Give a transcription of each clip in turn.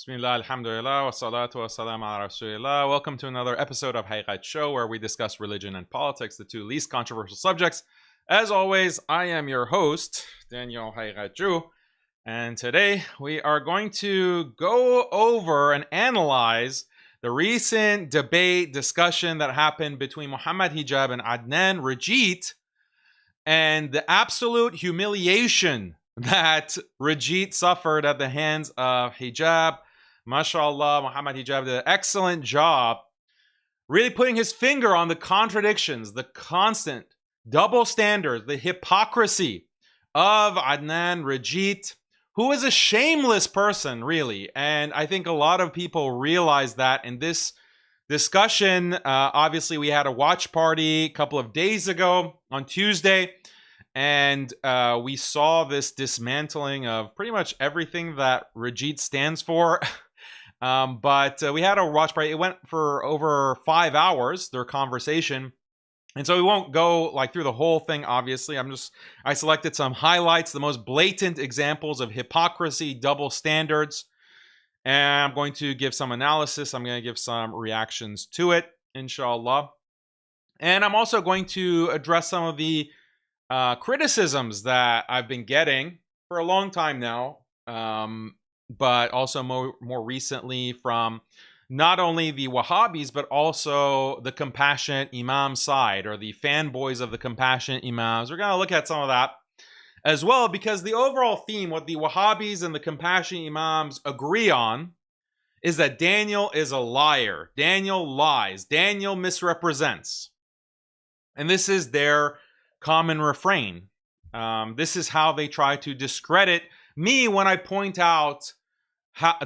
Bismillah, alhamdulillah, wa salatu wa salam ala rasulillah. Welcome to another episode of Haqiqat Show, where we discuss religion and politics, the two least controversial subjects. As always, I am your host, Daniel Haqiqat, and today we are going to go over and analyze the recent debate discussion that happened between Muhammad Hijab and Adnan Rajit, and the absolute humiliation that Rajit suffered at the hands of Hijab. MashaAllah, Muhammad Hijab did an excellent job really putting his finger on the contradictions, the constant double standards, the hypocrisy of Adnan Rajit, who is a shameless person, really. And I think a lot of people realize that in this discussion. Obviously, we had a watch party a couple of days ago on Tuesday, and we saw this dismantling of pretty much everything that Rajit stands for. But we had a watch party. It went for over 5 hours, their conversation. And so we won't go through the whole thing, obviously. I selected some highlights, the most blatant examples of hypocrisy, double standards. And I'm going to give some analysis. I'm going to give some reactions to it, inshallah. And I'm also going to address some of the criticisms that I've been getting for a long time now, but also more recently from not only the Wahhabis, but also the compassionate Imam side, or the fanboys of the compassionate Imams. We're going to look at some of that as well, because the overall theme, what the Wahhabis and the compassionate Imams agree on, is that Daniel is a liar. Daniel lies. Daniel misrepresents. And this is their common refrain. This is how they try to discredit me when I point out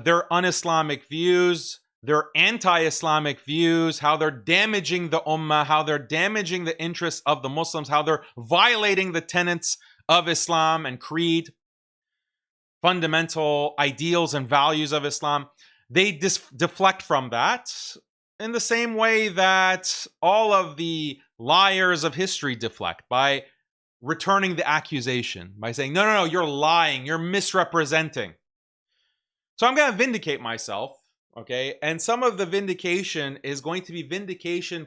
their un-Islamic views, their anti-Islamic views, how they're damaging the ummah, how they're damaging the interests of the Muslims, how they're violating the tenets of Islam and creed, fundamental ideals and values of Islam. They deflect from that in the same way that all of the liars of history deflect, by returning the accusation, by saying, no, you're lying, you're misrepresenting. So I'm going to vindicate myself, okay? And some of the vindication is going to be vindication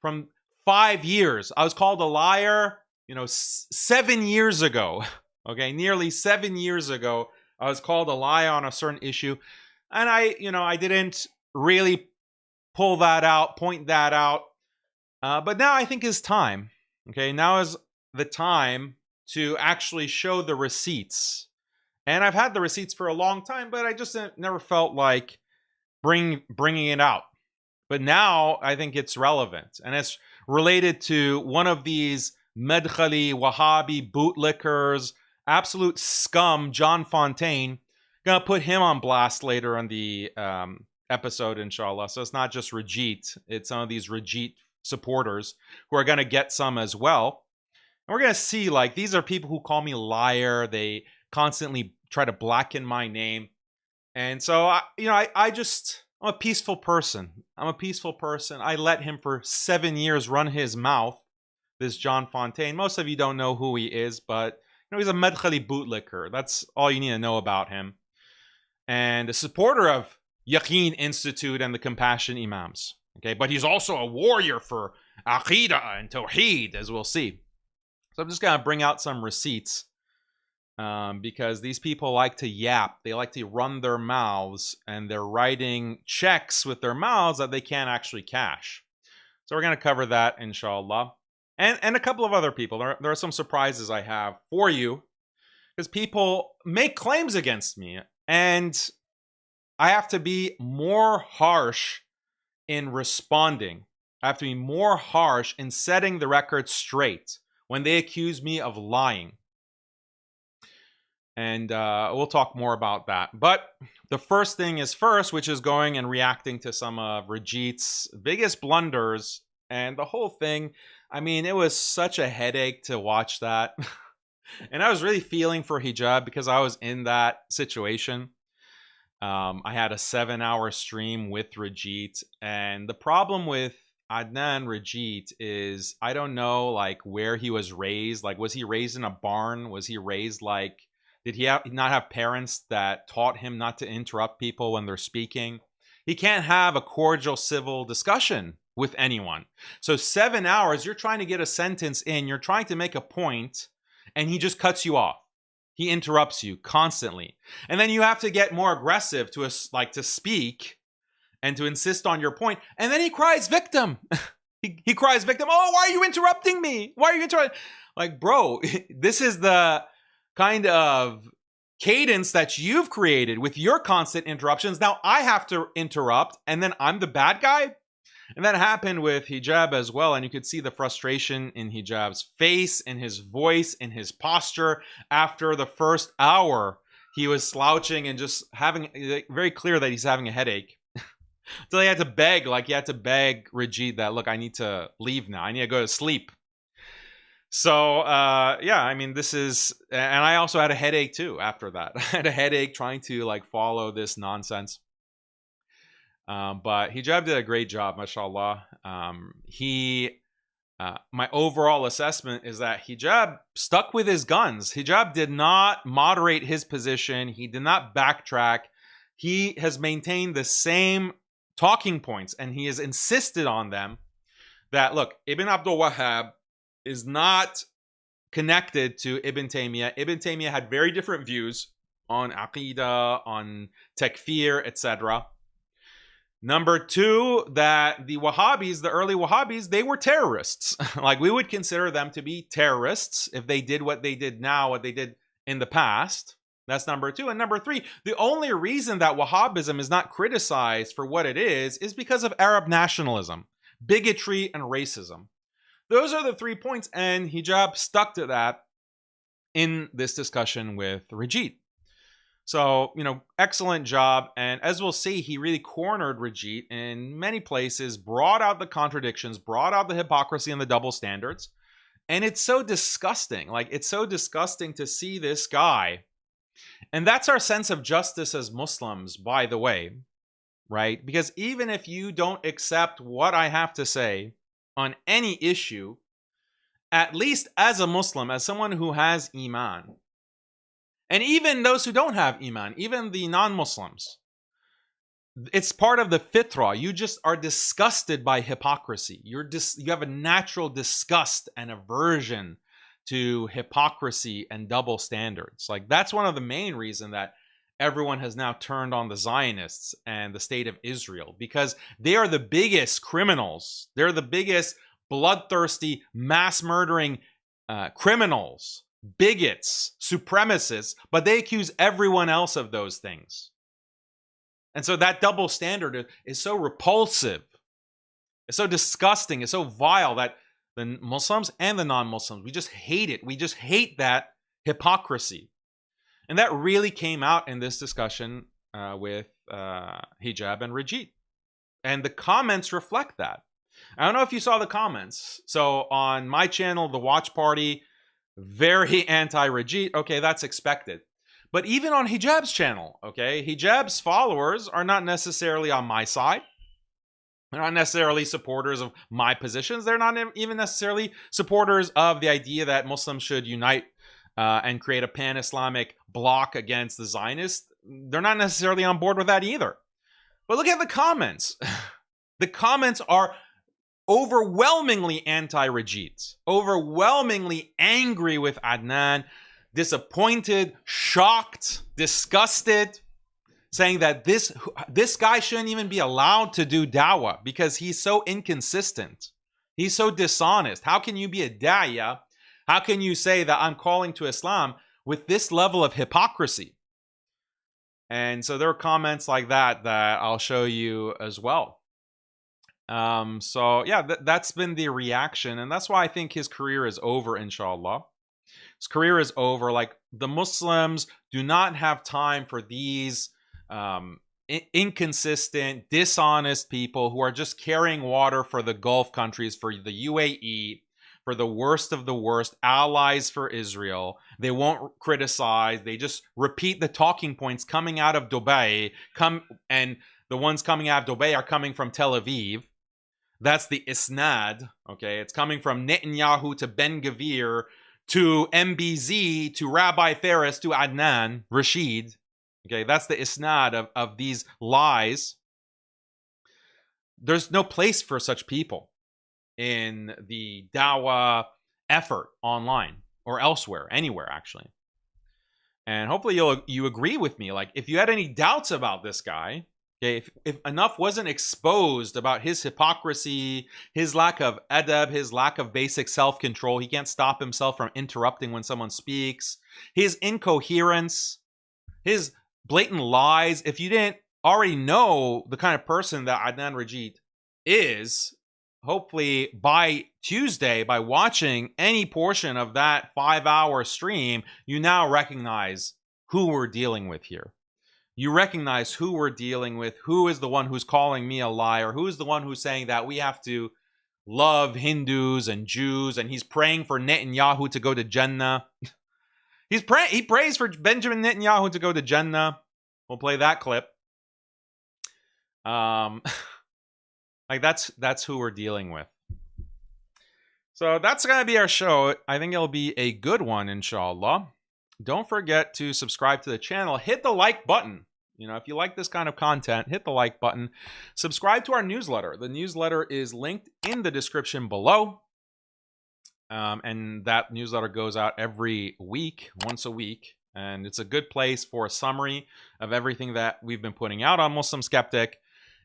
from 5 years. I was called a liar 7 years ago, okay? Nearly 7 years ago, I was called a liar on a certain issue. And I didn't really pull that out, point that out. But now I think it's time, okay? Now is the time to actually show the receipts. And I've had the receipts for a long time, but I just never felt like bringing it out. But now I think it's relevant. And it's related to one of these Medkhali, Wahhabi, bootlickers, absolute scum, John Fontaine. Gonna put him on blast later in the episode, inshallah. So it's not just Rajit, it's some of these Rajit supporters who are gonna get some as well. And we're gonna see, these are people who call me liar. They constantly try to blacken my name. And so, I'm a peaceful person. I'm a peaceful person. I let him for 7 years run his mouth, this John Fontaine. Most of you don't know who he is, but he's a Medkhali bootlicker. That's all you need to know about him. And a supporter of Yaqeen Institute and the Compassion Imams. Okay, but he's also a warrior for Aqidah and Tawheed, as we'll see. So I'm just going to bring out some receipts, because these people like to yap. They like to run their mouths, and they're writing checks with their mouths that they can't actually cash. So we're going to cover that, inshallah. And a couple of other people. There are some surprises I have for you, because people make claims against me, and I have to be more harsh in responding. I have to be more harsh in setting the record straight when they accuse me of lying. And we'll talk more about that. But the first thing is first, which is going and reacting to some of Rajit's biggest blunders. And the whole thing, it was such a headache to watch that. And I was really feeling for Hijab, because I was in that situation. I had a 7-hour stream with Rajit. And the problem with Adnan Rajit is, I don't know, where he was raised. Was he raised in a barn? Was he raised Did he not have parents that taught him not to interrupt people when they're speaking? He can't have a cordial civil discussion with anyone. So 7 hours, you're trying to get a sentence in, you're trying to make a point, and he just cuts you off. He interrupts you constantly. And then you have to get more aggressive to speak and to insist on your point. And then he cries victim. he cries victim. Oh, why are you interrupting me? Why are you interrupting? Like, bro, this is the kind of cadence that you've created with your constant interruptions. Now I have to interrupt, and then I'm the bad guy. And that happened with Hijab as well. And you could see the frustration in Hijab's face, in his voice, in his posture. After the first hour, he was slouching and just having very clear that he's having a headache. So he had to beg Rajit that, look, I need to leave now. I need to go to sleep. So, yeah, I mean, this is, and I also had a headache too after that. I had a headache trying to follow this nonsense. But Hijab did a great job, mashallah. My overall assessment is that Hijab stuck with his guns. Hijab did not moderate his position. He did not backtrack. He has maintained the same talking points, and he has insisted on them that, look, Ibn Abdul Wahhab is not connected to Ibn Taymiyyah. Ibn Taymiyyah had very different views on Aqidah, on Takfir, etc. Number two, that the Wahhabis, the early Wahhabis, they were terrorists. We would consider them to be terrorists if they did what they did now, what they did in the past. That's number two. And number three, the only reason that Wahhabism is not criticized for what it is because of Arab nationalism, bigotry, and racism. Those are the 3 points, and Hijab stuck to that in this discussion with Rajit. So, excellent job. And as we'll see, he really cornered Rajit in many places, brought out the contradictions, brought out the hypocrisy and the double standards. And it's so disgusting. It's so disgusting to see this guy. And that's our sense of justice as Muslims, by the way, right? Because even if you don't accept what I have to say on any issue, at least as a Muslim, as someone who has Iman, and even those who don't have Iman, even the non-Muslims, it's part of the fitrah. You just are disgusted by hypocrisy. You have a natural disgust and aversion to hypocrisy and double standards. That's one of the main reasons that everyone has now turned on the Zionists and the state of Israel, because they are the biggest criminals. They're the biggest bloodthirsty, mass murdering criminals, bigots, supremacists, but they accuse everyone else of those things. And so that double standard is so repulsive. It's so disgusting. It's so vile that the Muslims and the non-Muslims, we just hate it. We just hate that hypocrisy. And that really came out in this discussion with Hijab and Rajit. And the comments reflect that. I don't know if you saw the comments. So on my channel, The Watch Party, very anti-Rajit. Okay, that's expected. But even on Hijab's channel, okay, Hijab's followers are not necessarily on my side. They're not necessarily supporters of my positions. They're not even necessarily supporters of the idea that Muslims should unite and create a pan-Islamic bloc against the Zionists. They're not necessarily on board with that either. But look at the comments. The comments are overwhelmingly anti-Rajit, overwhelmingly angry with Adnan, disappointed, shocked, disgusted, saying that this guy shouldn't even be allowed to do dawah because he's so inconsistent. He's so dishonest. How can you be a da'iyah? How can you say that I'm calling to Islam with this level of hypocrisy? And so there are comments like that I'll show you as well. So yeah, that's been the reaction. And that's why I think his career is over, inshallah. His career is over. The Muslims do not have time for these inconsistent, dishonest people who are just carrying water for the Gulf countries, for the UAE, for the worst of the worst, allies for Israel. They won't criticize. They just repeat the talking points coming out of Dubai. And the ones coming out of Dubai are coming from Tel Aviv. That's the isnad. Okay, it's coming from Netanyahu to Ben Gvir to MBZ, to Rabbi Faris, to Adnan Rashid. Okay, that's the isnad of these lies. There's no place for such people in the dawah effort online or elsewhere, anywhere actually. And hopefully you agree with me. Like, if you had any doubts about this guy, okay, if enough wasn't exposed about his hypocrisy, his lack of adab, his lack of basic self-control, he can't stop himself from interrupting when someone speaks, his incoherence, his blatant lies. If you didn't already know the kind of person that Adnan Rashid is, hopefully by Tuesday, by watching any portion of that 5-hour stream, you now recognize who we're dealing with here. You recognize who we're dealing with, who is the one who's calling me a liar, who is the one who's saying that we have to love Hindus and Jews, and he's praying for Netanyahu to go to Jannah. He prays for Benjamin Netanyahu to go to Jannah. We'll play that clip. Like, that's who we're dealing with. So that's going to be our show. I think it'll be a good one, inshallah. Don't forget to subscribe to the channel. Hit the like button. You know, if you like this kind of content, hit the like button. Subscribe to our newsletter. The newsletter is linked in the description below. And that newsletter goes out every week, once a week. And it's a good place for a summary of everything that we've been putting out on Muslim Skeptic.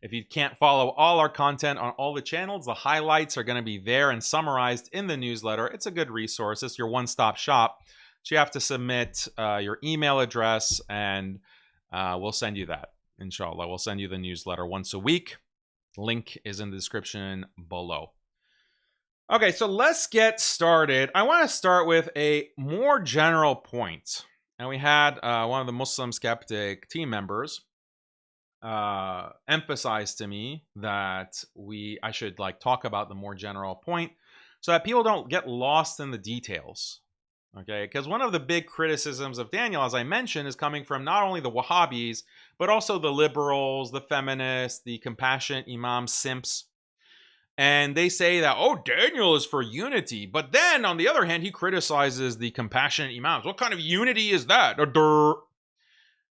If you can't follow all our content on all the channels, the highlights are going to be there and summarized in the newsletter. It's a good resource. It's your one-stop shop. So you have to submit your email address, and we'll send you that, inshallah. We'll send you the newsletter once a week. Link is in the description below. Okay, so let's get started. I want to start with a more general point. And we had one of the Muslim Skeptic team members emphasized to me that I should like talk about the more general point so that people don't get lost in the details. Okay, because one of the big criticisms of Daniel, as I mentioned, is coming from not only the Wahhabis, but also the liberals, the feminists, the compassionate imam simps. And they say that, oh, Daniel is for unity. But then, on the other hand, he criticizes the compassionate imams. What kind of unity is that?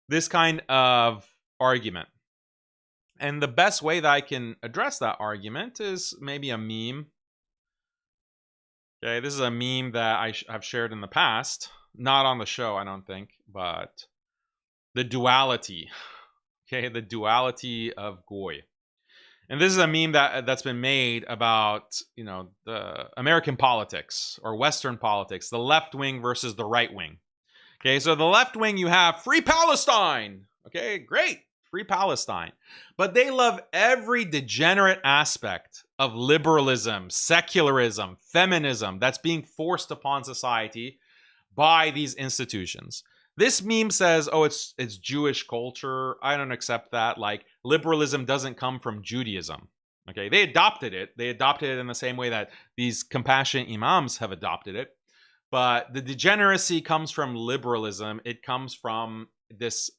This kind of argument. And the best way that I can address that argument is maybe a meme. Okay, this is a meme that I've shared in the past. Not on the show, I don't think, but the duality. Okay, the duality of Goy. And this is a meme that's been made about, you know, the American politics or Western politics, the left wing versus the right wing. Okay, so the left wing, you have Free Palestine. Okay, great. Free Palestine. But they love every degenerate aspect of liberalism, secularism, feminism that's being forced upon society by these institutions. This meme says, oh, it's Jewish culture. I don't accept that. Like, liberalism doesn't come from Judaism. Okay, they adopted it. They adopted it in the same way that these compassionate imams have adopted it. But the degeneracy comes from liberalism. It comes from this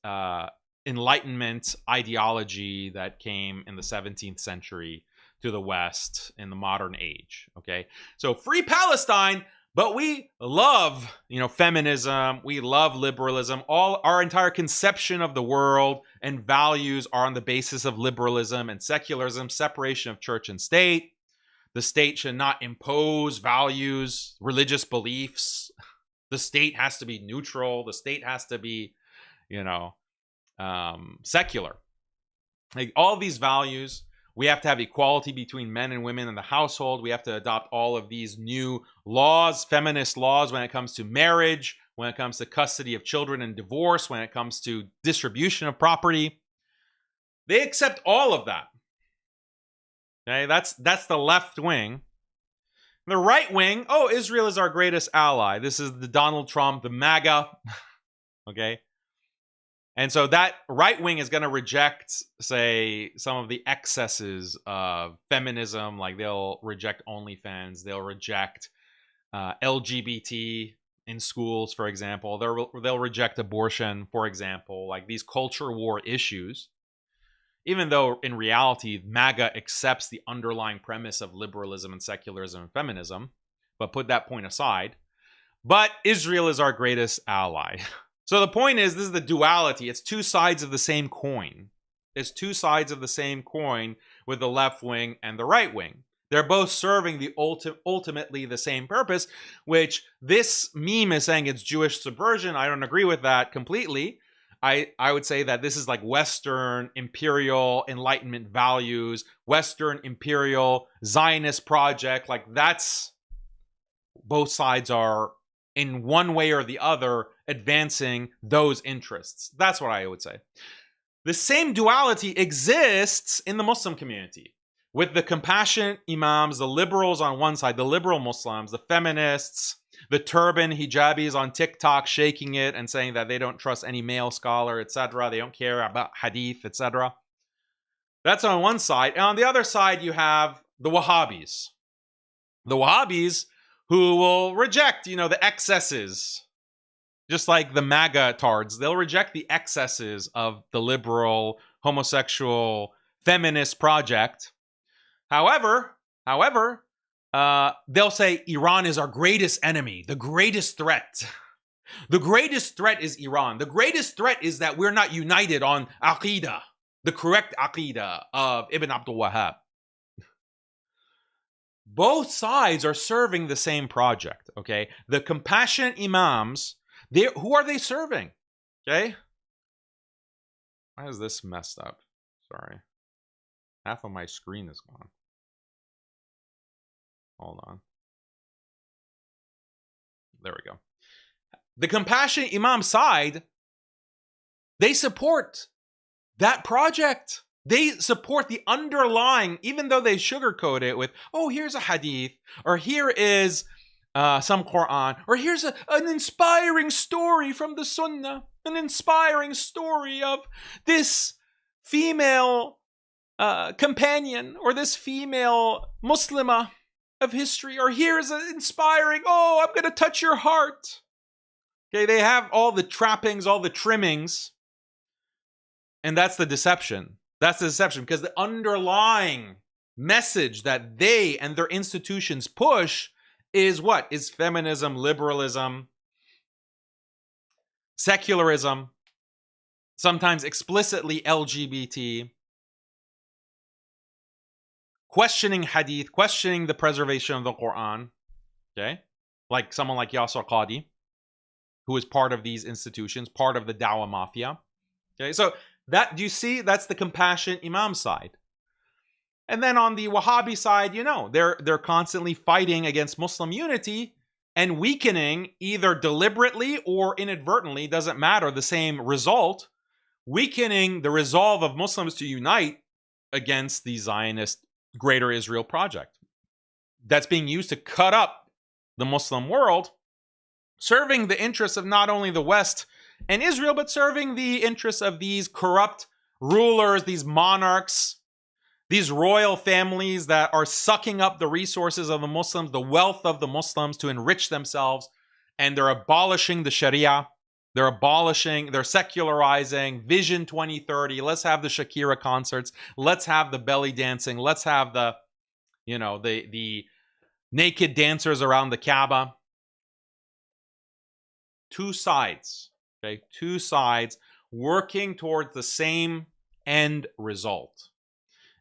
Enlightenment ideology that came in the 17th century to the West in the modern age. Okay, so Free Palestine, but we love, you know, feminism. We love liberalism. All our entire conception of the world and values are on the basis of liberalism and secularism, separation of church and state. The state should not impose values, religious beliefs. The state has to be neutral. The state has to be, you know, secular. Like, all these values, we have to have equality between men and women in the household. We have to adopt all of these new laws, feminist laws, when it comes to marriage, when it comes to custody of children and divorce, when it comes to distribution of property. They accept all of that. Okay, that's the left wing. The right wing, oh, Israel is our greatest ally. This is the Donald Trump, the MAGA. Okay. And so that right wing is going to reject, say, some of the excesses of feminism. Like, they'll reject OnlyFans. They'll reject LGBT in schools, for example. They'll reject abortion, for example. Like, these culture war issues. Even though, in reality, MAGA accepts the underlying premise of liberalism and secularism and feminism. But put that point aside. but Israel is our greatest ally. So the point is, this is the duality. It's two sides of the same coin. It's two sides of the same coin with the left wing and the right wing. They're both serving the ultimately the same purpose, which this meme is saying it's Jewish subversion. I don't agree with that completely. I would say that this is like Western imperial Enlightenment values, Western imperial Zionist project. Like that's, both sides are in one way or the other advancing those interests. That's what I would say. The same duality exists in the Muslim community with the compassionate imams, the liberals on one side, the liberal Muslims, the feminists, the turban hijabis on TikTok shaking it and saying that they don't trust any male scholar, etc. They don't care about hadith, etc. That's on one side. And on the other side, you have the Wahhabis. The Wahhabis who will reject, the excesses, just like the MAGA tards. They'll reject the excesses of the liberal, homosexual, feminist project. However, they'll say Iran is our greatest enemy, the greatest threat. The greatest threat is Iran. The greatest threat is that we're not united on Aqidah, the correct Aqidah of Ibn Abdul Wahhab. Both sides are serving the same project, okay? The compassionate imams, who are they serving? Okay? Why is this messed up? Sorry. Half of my screen is gone. Hold on. There we go. The compassionate imam side, they support that project. They support the underlying, even though they sugarcoat it with, oh, here's a hadith, or here is some Quran, or here's an inspiring story from the Sunnah, an inspiring story of this female companion, or this female Muslimah of history, or here's an inspiring, oh, I'm going to touch your heart. Okay, they have all the trappings, all the trimmings, and that's the deception. That's the deception, because the underlying message that they and their institutions push is what? Is feminism, liberalism, secularism, sometimes explicitly LGBT, questioning hadith, questioning the preservation of the Quran, okay? Like someone like Yasser Qadi, who is part of these institutions, part of the Dawah Mafia, okay? So that, do you see? That's the compassionate imam side. And then on the Wahhabi side, they're constantly fighting against Muslim unity and weakening, either deliberately or inadvertently, doesn't matter, the same result, weakening the resolve of Muslims to unite against the Zionist Greater Israel project that's being used to cut up the Muslim world, serving the interests of not only the West and Israel, but serving the interests of these corrupt rulers, these monarchs, these royal families that are sucking up the resources of the Muslims, the wealth of the Muslims to enrich themselves, and they're abolishing the Sharia. They're secularizing Vision 2030. Let's have the Shakira concerts. Let's have the belly dancing. Let's have the naked dancers around the Kaaba. Two sides. Okay, two sides working towards the same end result.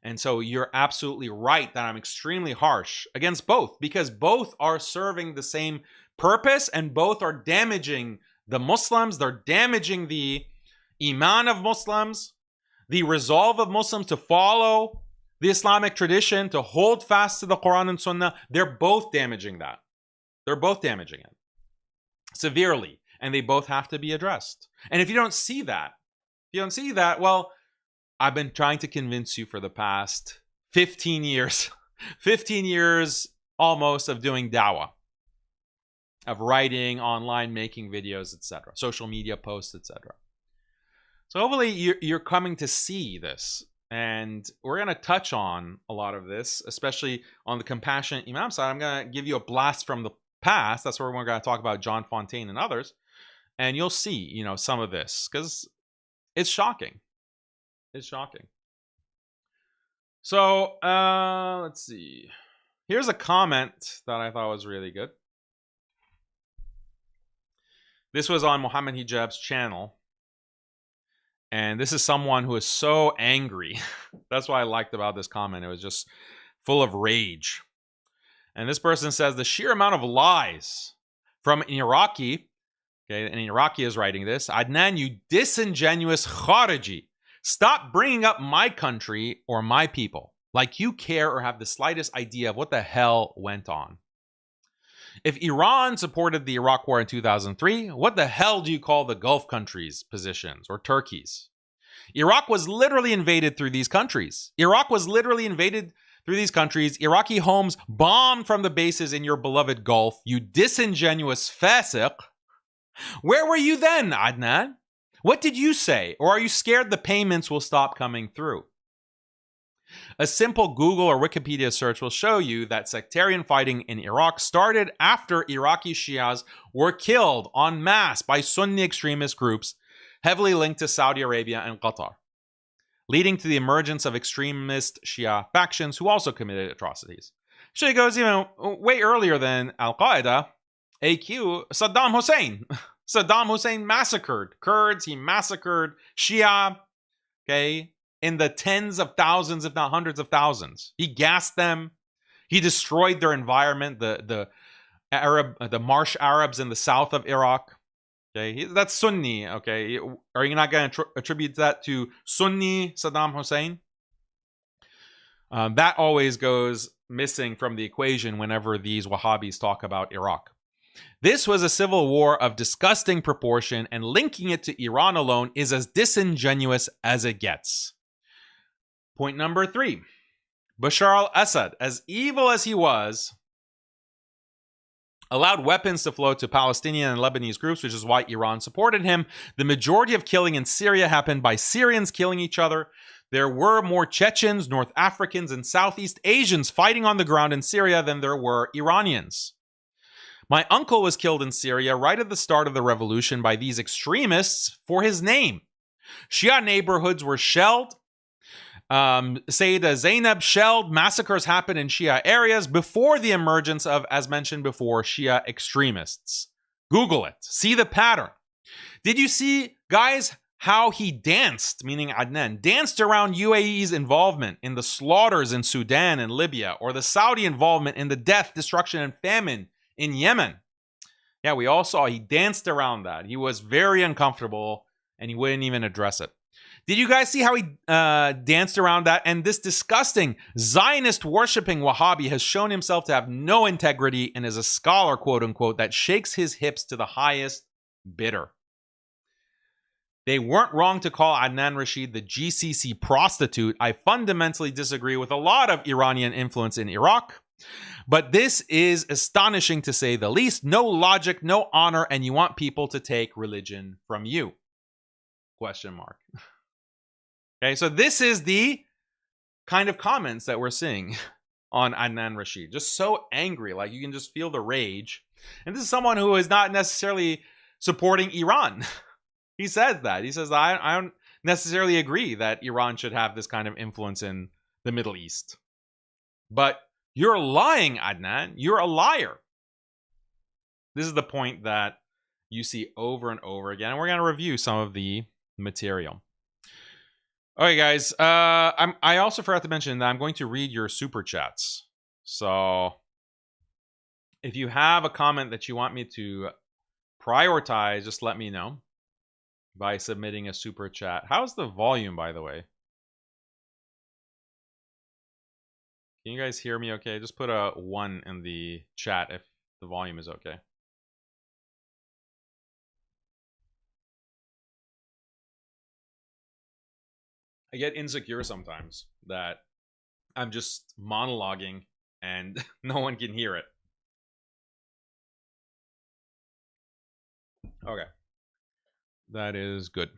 And so you're absolutely right that I'm extremely harsh against both, because both are serving the same purpose and both are damaging the Muslims. They're damaging the iman of Muslims, the resolve of Muslims to follow the Islamic tradition, to hold fast to the Quran and Sunnah. They're both damaging that. They're both damaging it severely. And they both have to be addressed. And if you don't see that, well, I've been trying to convince you for the past 15 years, 15 years almost of doing dawah, of writing, online, making videos, etc., social media posts, etc. So hopefully you're coming to see this. And we're going to touch on a lot of this, especially on the compassionate imam side. I'm going to give you a blast from the past. That's where we're going to talk about John Fontaine and others. And you'll see, some of this, because it's shocking. It's shocking. So, let's see. Here's a comment that I thought was really good. This was on Mohammed Hijab's channel. And this is someone who is so angry. That's what I liked about this comment. It was just full of rage. And this person says the sheer amount of lies from an Iraqi, okay, and Iraqi is writing this, Adnan, you disingenuous Khariji. Stop bringing up my country or my people like you care or have the slightest idea of what the hell went on. If Iran supported the Iraq war in 2003, what the hell do you call the Gulf countries' positions or Turkey's? Iraq was literally invaded through these countries. Iraqi homes bombed from the bases in your beloved Gulf. You disingenuous fasiq. Where were you then, Adnan? What did you say? Or are you scared the payments will stop coming through? A simple Google or Wikipedia search will show you that sectarian fighting in Iraq started after Iraqi Shias were killed en masse by Sunni extremist groups heavily linked to Saudi Arabia and Qatar, leading to the emergence of extremist Shia factions who also committed atrocities. So he goes even way earlier than Al-Qaeda, AQ, Saddam Hussein. Saddam Hussein massacred Kurds, he massacred Shia, okay, in the tens of thousands, if not hundreds of thousands. He gassed them. He destroyed their environment, the marsh Arabs in the south of Iraq. Okay, that's Sunni. Okay, are you not going to attribute that to Sunni Saddam Hussein? That always goes missing from the equation whenever these Wahhabis talk about Iraq. This was a civil war of disgusting proportion, and linking it to Iran alone is as disingenuous as it gets. Point number 3. Bashar al-Assad, as evil as he was, allowed weapons to flow to Palestinian and Lebanese groups, which is why Iran supported him. The majority of killing in Syria happened by Syrians killing each other. There were more Chechens, North Africans, and Southeast Asians fighting on the ground in Syria than there were Iranians. My uncle was killed in Syria right at the start of the revolution by these extremists for his name. Shia neighborhoods were shelled. Sayyidah Zainab shelled. Massacres happened in Shia areas before the emergence of, as mentioned before, Shia extremists. Google it. See the pattern. Did you see, guys, how he danced, meaning Adnan, danced around UAE's involvement in the slaughters in Sudan and Libya, or the Saudi involvement in the death, destruction, and famine in Yemen? Yeah, we all saw he danced around that. He was very uncomfortable, and he wouldn't even address it. Did you guys see how he danced around that? And this disgusting Zionist-worshipping Wahhabi has shown himself to have no integrity and is a scholar, quote-unquote, that shakes his hips to the highest bidder. They weren't wrong to call Adnan Rashid the GCC prostitute. I fundamentally disagree with a lot of Iranian influence in Iraq. But this is astonishing to say the least. No logic, no honor, and you want people to take religion from you? Question mark. Okay, so this is the kind of comments that we're seeing on Adnan Rashid. Just so angry, like you can just feel the rage. And this is someone who is not necessarily supporting Iran. He says that. He says, I don't necessarily agree that Iran should have this kind of influence in the Middle East. But you're lying, Adnan. You're a liar. This is the point that you see over and over again. And we're going to review some of the material. Okay, guys. I also forgot to mention that I'm going to read your super chats. So if you have a comment that you want me to prioritize, just let me know by submitting a super chat. How's the volume, by the way? Can you guys hear me okay? Just put a 1 in the chat if the volume is okay. I get insecure sometimes that I'm just monologuing and no one can hear it. Okay. That is good.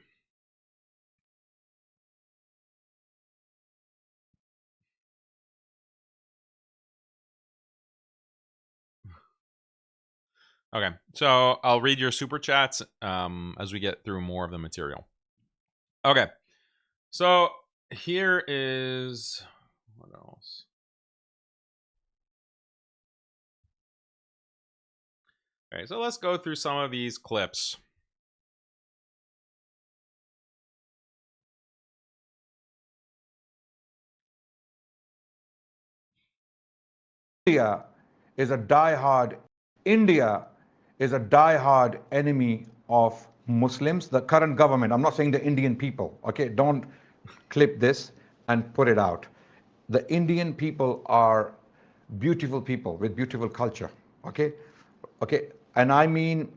Okay, so I'll read your super chats as we get through more of the material. Okay, so here is, what else? Okay, so let's go through some of these clips India is a diehard India is a diehard enemy of Muslims. The current government, I'm not saying the Indian people, okay? Don't clip this and put it out. The Indian people are beautiful people with beautiful culture, okay? Okay, and I mean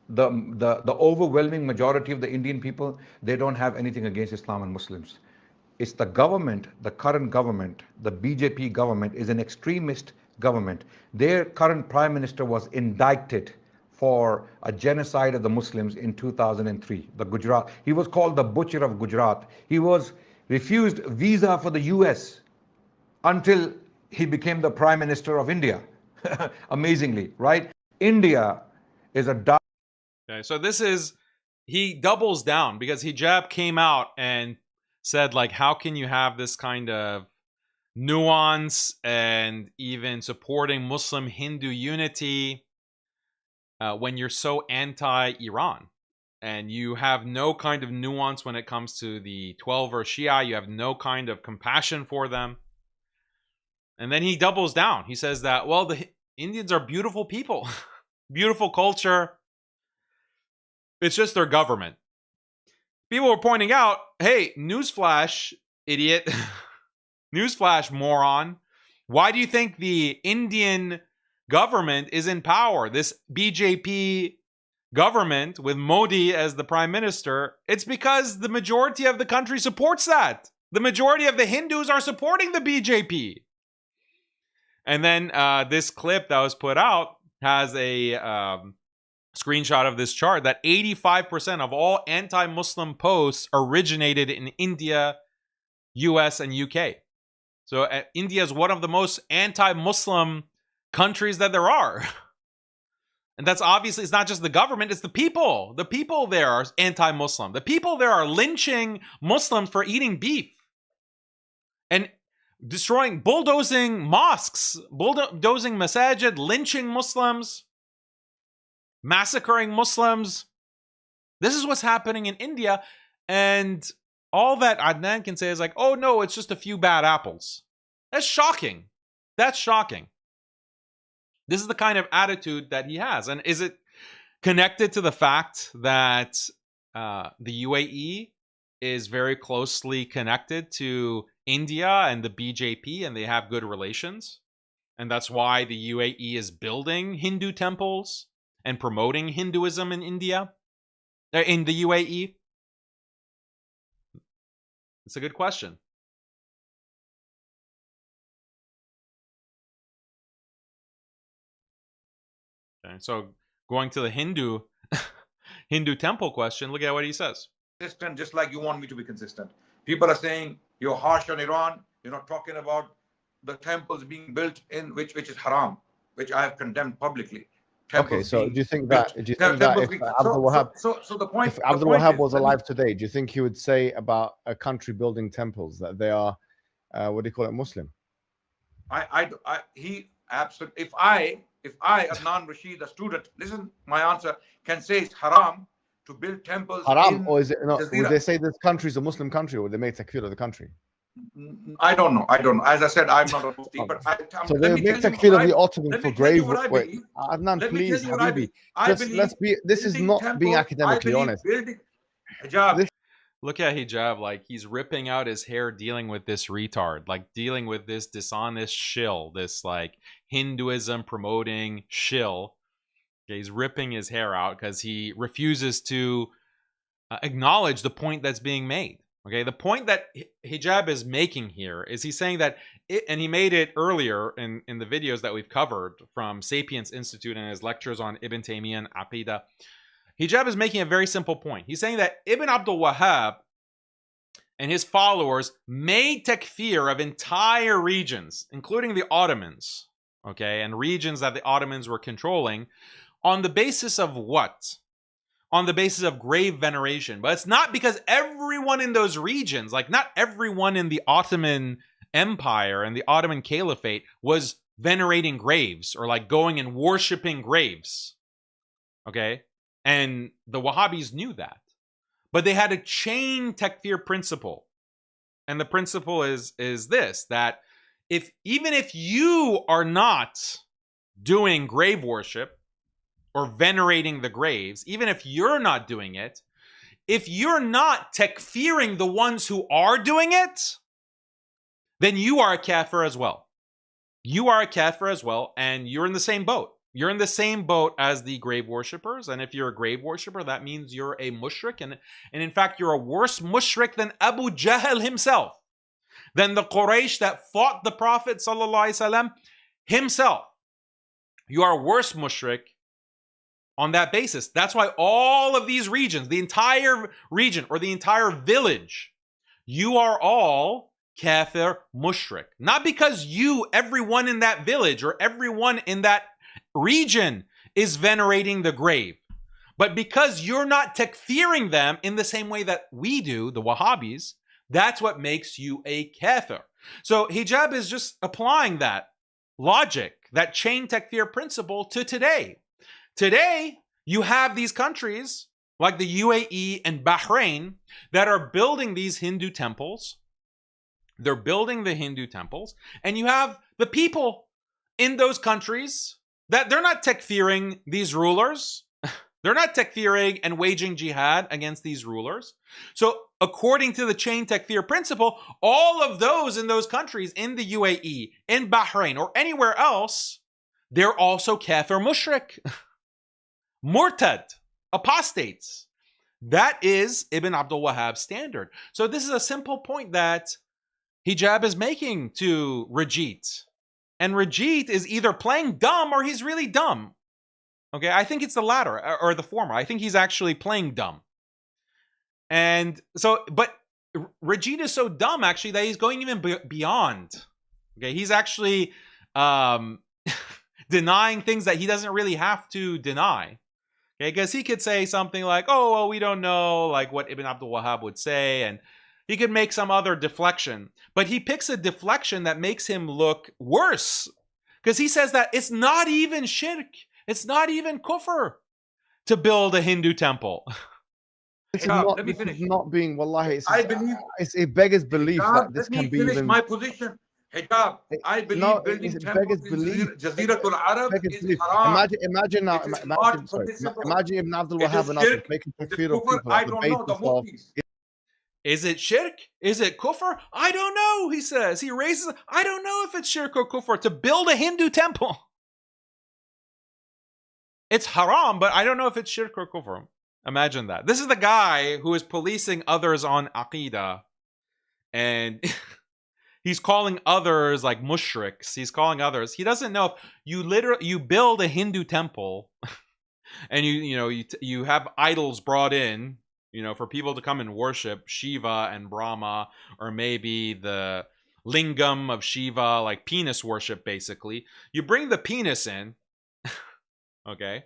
the overwhelming majority of the Indian people, they don't have anything against Islam and Muslims. It's the government, the current government, the BJP government is an extremist government. Their current prime minister was indicted for a genocide of the Muslims in 2003, the Gujarat. He was called the Butcher of Gujarat. He was refused visa for the US until he became the prime minister of India. Amazingly, right? India is a Okay, so this is, he doubles down because hijab came out and said, like, how can you have this kind of nuance and even supporting Muslim Hindu unity when you're so anti-Iran? And you have no kind of nuance when it comes to the 12 or Shia. You have no kind of compassion for them. And then he doubles down. He says that, well, the Indians are beautiful people, beautiful culture. It's just their government. People were pointing out, hey, newsflash, idiot. Newsflash, moron. Why do you think the Indian government is in power? This BJP government with Modi as the prime minister, it's because the majority of the country supports that. The majority of the Hindus are supporting the BJP. And then this clip that was put out has a screenshot of this chart that 85% of all anti-Muslim posts originated in India, US, and UK. So India is one of the most anti-Muslim countries that there are. And that's obviously, it's not just the government, it's the people. The people there are anti-Muslim. The people there are lynching Muslims for eating beef. And destroying, bulldozing mosques, bulldozing masajid, lynching Muslims, massacring Muslims. This is what's happening in India. And all that Adnan can say is like, oh no, it's just a few bad apples. That's shocking. That's shocking. This is the kind of attitude that he has. And is it connected to the fact that the UAE is very closely connected to India and the BJP, and they have good relations? And that's why the UAE is building Hindu temples and promoting Hinduism in India, in the UAE? It's a good question. Okay, so going to the Hindu temple question, look at what he says. Consistent, just like you want me to be consistent. People are saying you're harsh on Iran. You're not talking about the temples being built in which is haram, which I have condemned publicly. Okay, so do you think that if Abdul Wahab, if Abdul Wahab was alive today, do you think he would say about a country building temples that they are, what do you call it, Muslim? He absolutely. If I, Adnan Rashid, a student, listen, my answer can say it's haram to build temples. Haram, or is it not? Would they say this country is a Muslim country, or would they make takfir of the country? I don't know. As I said, I'm not a Mufti, but so they make takfir of the Ottoman for grave. Wait, Adnan, please, Habibi, let's be. This is not being academically honest. Look at hijab, like he's ripping out his hair dealing with this retard, like dealing with this dishonest shill, this like Hinduism promoting shill. Okay, he's ripping his hair out because he refuses to acknowledge the point that's being made. Okay, the point that hijab is making here is he's saying that, and he made it earlier in the videos that we've covered from Sapiens Institute and his lectures on Ibn Taymiyyah and Aqidah. Hijab is making a very simple point. He's saying that Ibn Abdul Wahhab and his followers made takfir of entire regions, including the Ottomans, okay, and regions that the Ottomans were controlling, on the basis of what? On the basis of grave veneration. But it's not because everyone in those regions, like not everyone in the Ottoman Empire and the Ottoman Caliphate was venerating graves or like going and worshiping graves, okay? And the Wahhabis knew that. But they had a chain takfir principle. And the principle is this, that even if you are not doing grave worship or venerating the graves, even if you're not doing it, if you're not takfiring the ones who are doing it, then you are a kafir as well. You are a kafir as well, and you're in the same boat. You're in the same boat as the grave worshippers, and if you're a grave worshipper, that means you're a mushrik, and in fact, you're a worse mushrik than Abu Jahl himself, than the Quraysh that fought the Prophet ﷺ himself. You are a worse mushrik on that basis. That's why all of these regions, the entire region or the entire village, you are all kafir mushrik. Not because everyone in that village or everyone in that region is venerating the grave, but because you're not takfiring them in the same way that we do, the Wahhabis, that's what makes you a kafir. So hijab is just applying that logic, that chain takfir principle to today. Today, you have these countries like the UAE and Bahrain that are building these Hindu temples. They're building the Hindu temples, and you have the people in those countries that they're not takfiring these rulers. They're not takfiring and waging jihad against these rulers. So according to the chain takfir principle, all of those in those countries, in the UAE, in Bahrain, or anywhere else, they're also kafir mushrik. Murtad, apostates. That is Ibn Abdul Wahhab's standard. So this is a simple point that hijab is making to Rajit. And Rajit is either playing dumb or he's really dumb. Okay, I think it's the latter or the former. I think he's actually playing dumb. And so, but Rajit is so dumb actually that he's going even beyond. Okay, he's actually denying things that he doesn't really have to deny. Okay, because he could say something like, oh, well, we don't know, like what Ibn Abdul Wahhab would say, and he could make some other deflection. But he picks a deflection that makes him look worse. Because he says that it's not even shirk, it's not even kufr to build a Hindu temple. This is not being, wallahi, it beggars belief that this can be even... my position. Hijab, I believe building temples in Jaziratul Arab is haram. Imagine now, imagine Ibn Abdul Wahhab and others making takfir of people on the basis of... Is it shirk? Is it kufr? I don't know, he says. He raises, I don't know if it's shirk or kufr to build a Hindu temple. It's haram, but I don't know if it's shirk or kufr. Imagine that. This is the guy who is policing others on aqidah. And he's calling others like mushriks. He's calling others. He doesn't know if you build a Hindu temple and you have idols brought in, for people to come and worship Shiva and Brahma, or maybe the lingam of Shiva, like penis worship, basically. You bring the penis in, okay?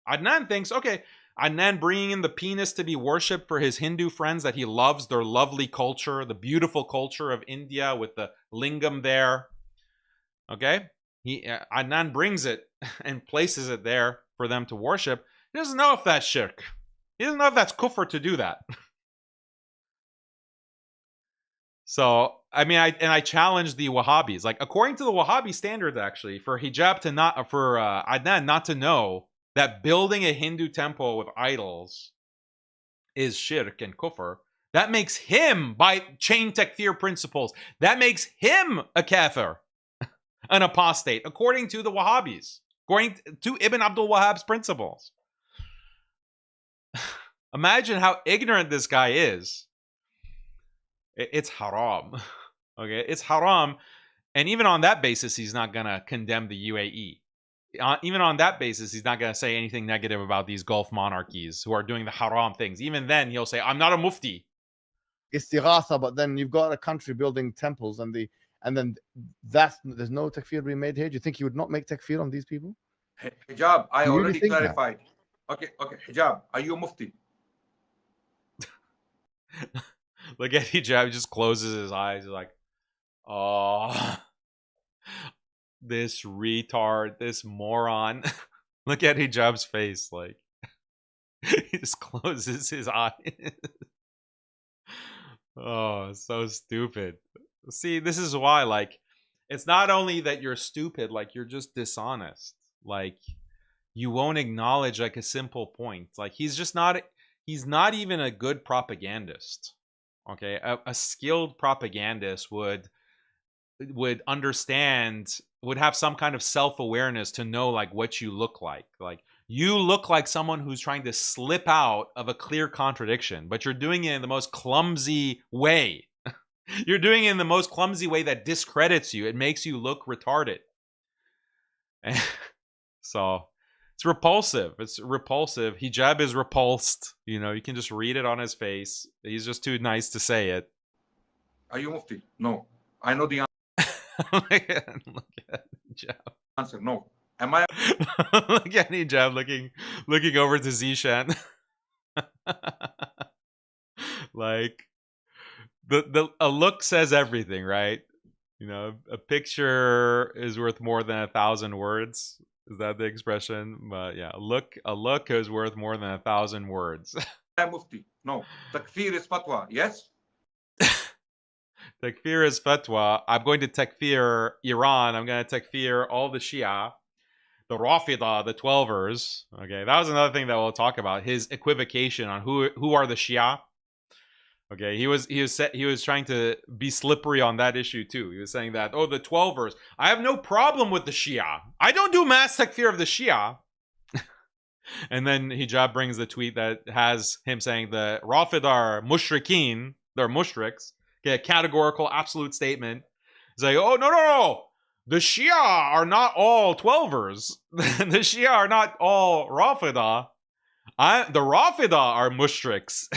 Adnan thinks, okay, Adnan bringing in the penis to be worshipped for his Hindu friends that he loves, their lovely culture, the beautiful culture of India with the lingam there, okay? Adnan brings it and places it there for them to worship. He doesn't know if that's shirk. He doesn't know if that's kufr to do that. So, I mean, I challenge the Wahhabis. Like, according to the Wahhabi standards, actually, for hijab to not, for Adnan not to know that building a Hindu temple with idols is shirk and kufr, that makes him, by chain takfir principles, that makes him a kafir, an apostate, according to the Wahhabis, according to Ibn Abdul Wahhab's principles. Imagine how ignorant this guy is. It's haram. Okay, it's haram. And even on that basis, he's not going to condemn the UAE. Even on that basis, he's not going to say anything negative about these Gulf monarchies who are doing the haram things. Even then, he'll say, I'm not a mufti. Istighatha, but then you've got a country building temples and then there's no takfir being made here. Do you think he would not make takfir on these people? Hijab, I already clarified. That? Okay, hijab, are you a mufti? Look at hijab, he just closes his eyes. He's like, oh, this retard, this moron. Look at hijab's face. Like, he just closes his eyes. Oh, so stupid. See, this is why, like, it's not only that you're stupid, like you're just dishonest. Like you won't acknowledge like a simple point. Like he's not even a good propagandist. Okay, a skilled propagandist would understand, would have some kind of self-awareness to know like what you look like. Like you look like someone who's trying to slip out of a clear contradiction, but you're doing it in the most clumsy way. You're doing it in the most clumsy way that discredits you. It makes you look retarded. So it's repulsive. It's repulsive. Hijab is repulsed. You know, you can just read it on his face. He's just too nice to say it. Are you Mufti? No. I know the answer. Look at Hijab. Answer, no. Am I? Look at Hijab looking over to Zishan. Like a look says everything, right? You know, a picture is worth more than 1,000 words. Is that the expression? But yeah, a look is worth more than 1,000 words. Mufti. No. Takfir is fatwa. Yes? Takfir is fatwa. I'm going to takfir Iran. I'm going to takfir all the Shia, the Rafida, the Twelvers. Okay, that was another thing that we'll talk about. His equivocation on who are the Shia. Okay, he was trying to be slippery on that issue too. He was saying that, oh, the Twelvers, I have no problem with the Shia. I don't do mass takfir of the Shia. And then Hijab brings the tweet that has him saying the Rafid are mushrikeen, they're mushriks. Okay, a categorical, absolute statement. He's like, oh, no. The Shia are not all Twelvers. The Shia are not all Rafida. The Rafida are mushriks.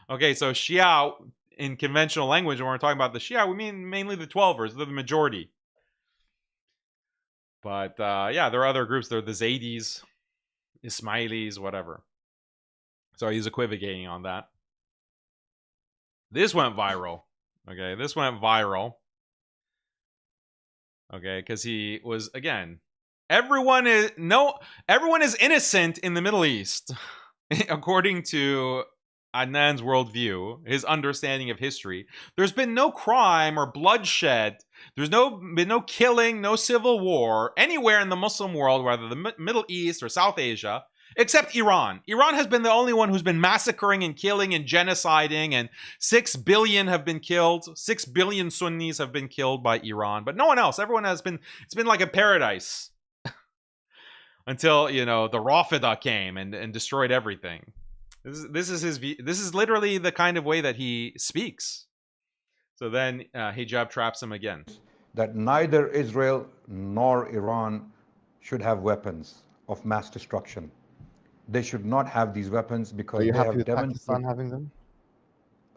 Okay, so Shia, in conventional language, when we're talking about the Shia, we mean mainly the Twelvers. They're the majority. But yeah, there are other groups. There are the Zaydis, Ismailis, whatever. So he's equivocating on that. This went viral. Okay, this went viral. Okay, because he was, again, everyone is innocent in the Middle East, according to Adnan's worldview, his understanding of history. There's been no crime or bloodshed. There's been no killing, no civil war anywhere in the Muslim world, whether the Middle East or South Asia, except Iran. Iran has been the only one who's been massacring and killing and genociding, and 6 billion have been killed. 6 billion Sunnis have been killed by Iran, but no one else. Everyone has been, it's been like a paradise until, you know, the Rafida came and destroyed everything. This is his view. This is literally the kind of way that he speaks. So then Hijab traps him again. That neither Israel nor Iran should have weapons of mass destruction. They should not have these weapons because they have Pakistan having them.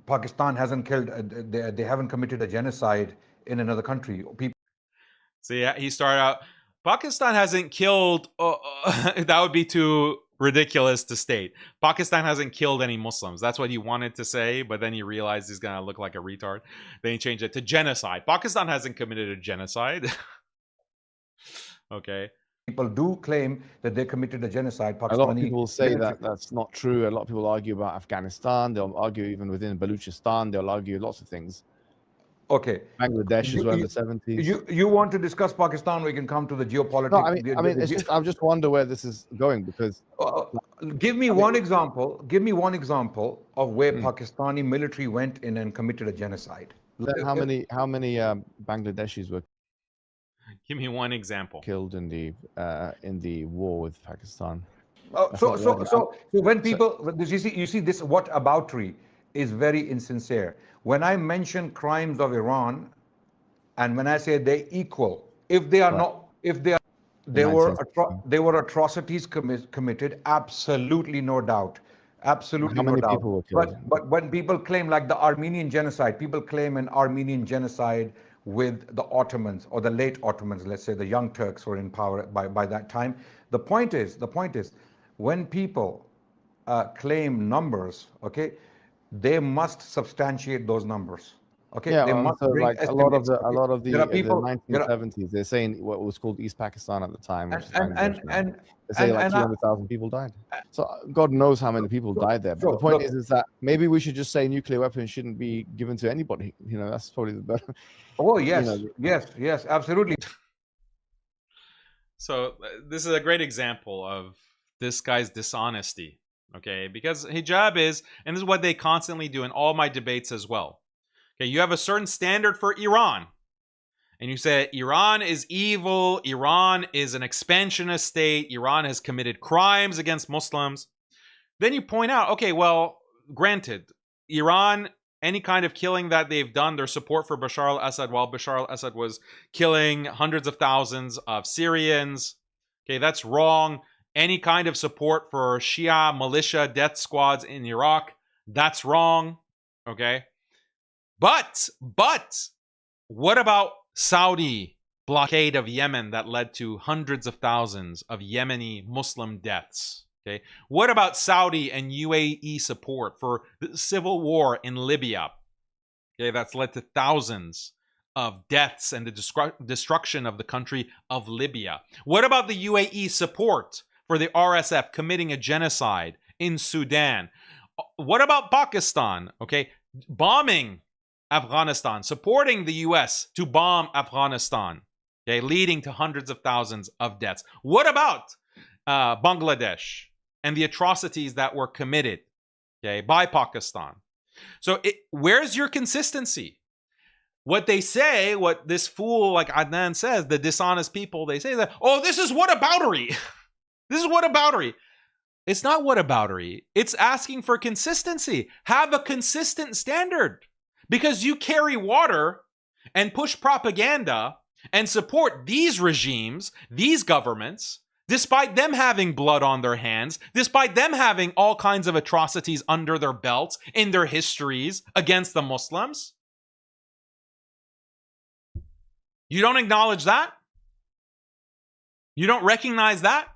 Pakistan hasn't killed. They haven't committed a genocide in another country. People. So yeah, he started out. Pakistan hasn't killed. That would be too ridiculous to state. Pakistan hasn't killed any Muslims. That's what he wanted to say, but then he realized he's gonna look like a retard. Then he changed it to genocide. Pakistan hasn't committed a genocide. Okay. People do claim that they committed a genocide. A lot of people say that that's not true. A lot of people argue about Afghanistan. They'll argue even within Baluchistan. They'll argue lots of things. Okay. Bangladesh as well in the 70s. You want to discuss Pakistan? We can come to the geopolitics. No, I just wonder where this is going because. Give me one example. Give me one example of where Pakistani military went in and committed a genocide. How many Bangladeshis were? Give me one example. Killed in the war with Pakistan. So when people you see this whataboutery is very insincere. When I mention crimes of Iran, and when I say they equal, if they are not, if they are, they were atrocities committed, absolutely no doubt, absolutely no doubt. How many people were killed? But when people claim like the Armenian genocide, people claim an Armenian genocide with the Ottomans or the late Ottomans, let's say the Young Turks were in power by that time. The point is, when people claim numbers, okay, they must substantiate those numbers. Okay, yeah, they must so bring like a lot of estimates. the Okay, there are the people. There are, 1970s, they're saying what was called East Pakistan at the time, which is Bangladesh now. and They say like and 200,000 people died. So God knows how many people died there. But the point look, is that maybe we should just say nuclear weapons shouldn't be given to anybody. You know, that's probably the better. oh You yes, know, yes, absolutely. So this is a great example of this guy's dishonesty, okay? Because hijab is, and this is what they constantly do in all my debates as well. Okay, you have a certain standard for Iran, and you say Iran is evil, Iran is an expansionist state, Iran has committed crimes against Muslims. Then you point out, okay, well, granted, Iran, any kind of killing that they've done, their support for Bashar al-Assad, while Bashar al-Assad was killing hundreds of thousands of Syrians, okay, that's wrong. Any kind of support for Shia militia death squads in Iraq, that's wrong, okay? But what about Saudi blockade of Yemen that led to hundreds of thousands of Yemeni Muslim deaths? Okay. What about Saudi and UAE support for the civil war in Libya? Okay, that's led to thousands of deaths and the destruction of the country of Libya. What about the UAE support for the RSF committing a genocide in Sudan? What about Pakistan? Okay, bombing Afghanistan, supporting the US to bomb Afghanistan, okay, leading to hundreds of thousands of deaths. What about Bangladesh and the atrocities that were committed, okay, by Pakistan? So where's your consistency? What they say, what this fool like Adnan says, the dishonest people, they say that, oh, this is whataboutery. This is whataboutery. It's not whataboutery. It's asking for consistency. Have a consistent standard. Because you carry water and push propaganda and support these regimes, these governments, despite them having blood on their hands, despite them having all kinds of atrocities under their belts in their histories against the Muslims. You don't acknowledge that? You don't recognize that?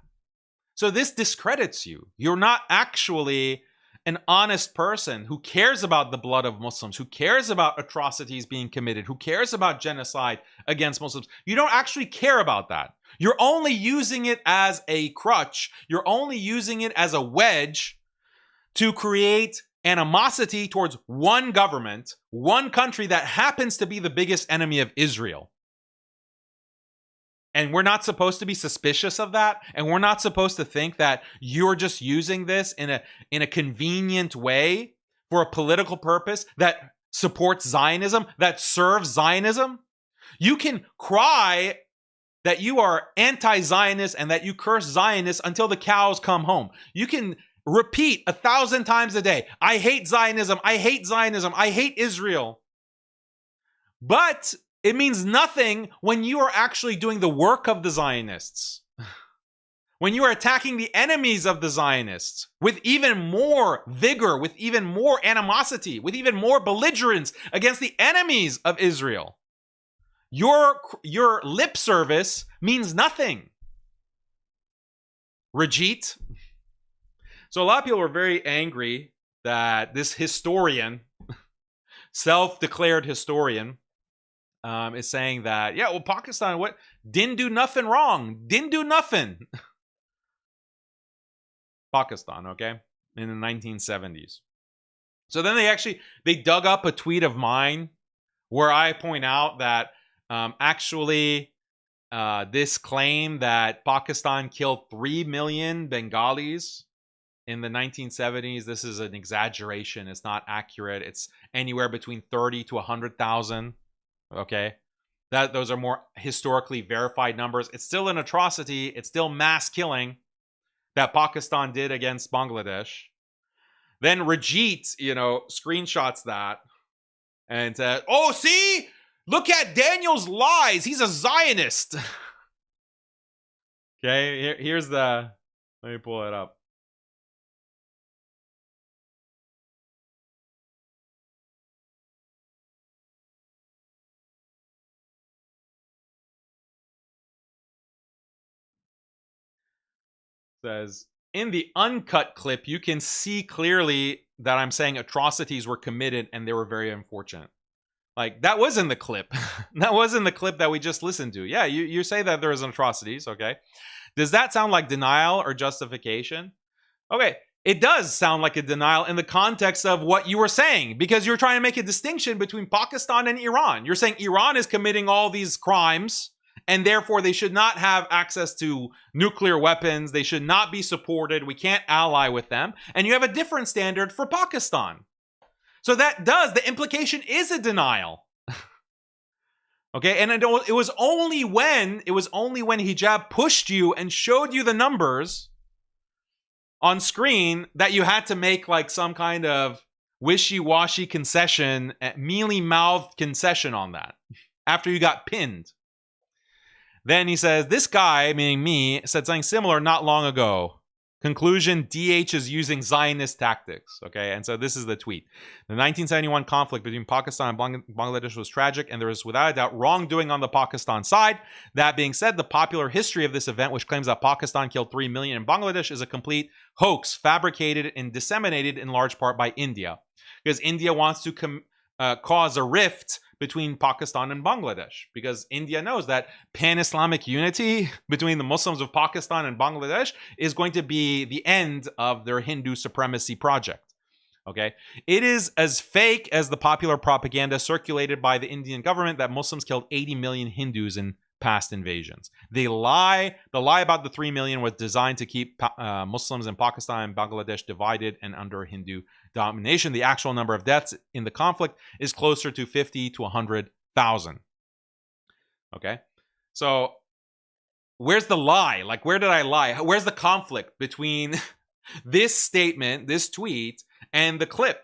So this discredits you. You're not actually an honest person who cares about the blood of Muslims, who cares about atrocities being committed, who cares about genocide against Muslims. You don't actually care about that. You're only using it as a crutch. You're only using it as a wedge to create animosity towards one government, one country that happens to be the biggest enemy of Israel. And we're not supposed to be suspicious of that. And we're not supposed to think that you're just using this in a convenient way for a political purpose that supports Zionism, that serves Zionism. You can cry that you are anti-Zionist and that you curse Zionists until the cows come home. You can repeat 1,000 times a day, I hate Zionism, I hate Zionism, I hate Israel. But it means nothing when you are actually doing the work of the Zionists. When you are attacking the enemies of the Zionists with even more vigor, with even more animosity, with even more belligerence against the enemies of Israel. Your lip service means nothing. Rajit. So a lot of people were very angry that this historian, self-declared historian, is saying that, yeah, well, Pakistan didn't do nothing wrong. Didn't do nothing. Pakistan, okay? In the 1970s. So then they dug up a tweet of mine where I point out that actually this claim that Pakistan killed 3 million Bengalis in the 1970s, this is an exaggeration. It's not accurate. It's anywhere between 30 to 100,000. Okay, those are more historically verified numbers. It's still an atrocity. It's still mass killing that Pakistan did against Bangladesh. Then Rajit, screenshots that and said, "Oh, see, look at Daniel's lies. He's a Zionist." Okay, here's the. Let me pull it up. Says, in the uncut clip, you can see clearly that I'm saying atrocities were committed and they were very unfortunate. Like, that was in the clip. That was in the clip that we just listened to. Yeah, you say that there is atrocities, okay? Does that sound like denial or justification? Okay, it does sound like a denial in the context of what you were saying, because you're trying to make a distinction between Pakistan and Iran. You're saying Iran is committing all these crimes, and therefore they should not have access to nuclear weapons. They should not be supported. We can't ally with them. And you have a different standard for Pakistan. So the implication is a denial. Okay, and it was only when hijab pushed you and showed you the numbers on screen that you had to make like some kind of wishy-washy concession, mealy-mouthed concession on that after you got pinned. Then he says, this guy, meaning me, said something similar not long ago. Conclusion, DH is using Zionist tactics. Okay, and so this is the tweet. The 1971 conflict between Pakistan and Bangladesh was tragic, and there is without a doubt wrongdoing on the Pakistan side. That being said, the popular history of this event, which claims that Pakistan killed 3 million in Bangladesh, is a complete hoax, fabricated and disseminated in large part by India. Because India wants to cause a rift between Pakistan and Bangladesh, because India knows that pan-Islamic unity between the Muslims of Pakistan and Bangladesh is going to be the end of their Hindu supremacy project. Okay, it is as fake as the popular propaganda circulated by the Indian government that Muslims killed 80 million Hindus in past invasions. The lie about the 3 million was designed to keep Muslims in Pakistan and Bangladesh divided and under Hindu domination. The actual number of deaths in the conflict is closer to 50 to 100,000. Okay, so where's the lie? Like, where did I lie? Where's the conflict between this statement, this tweet, and the clip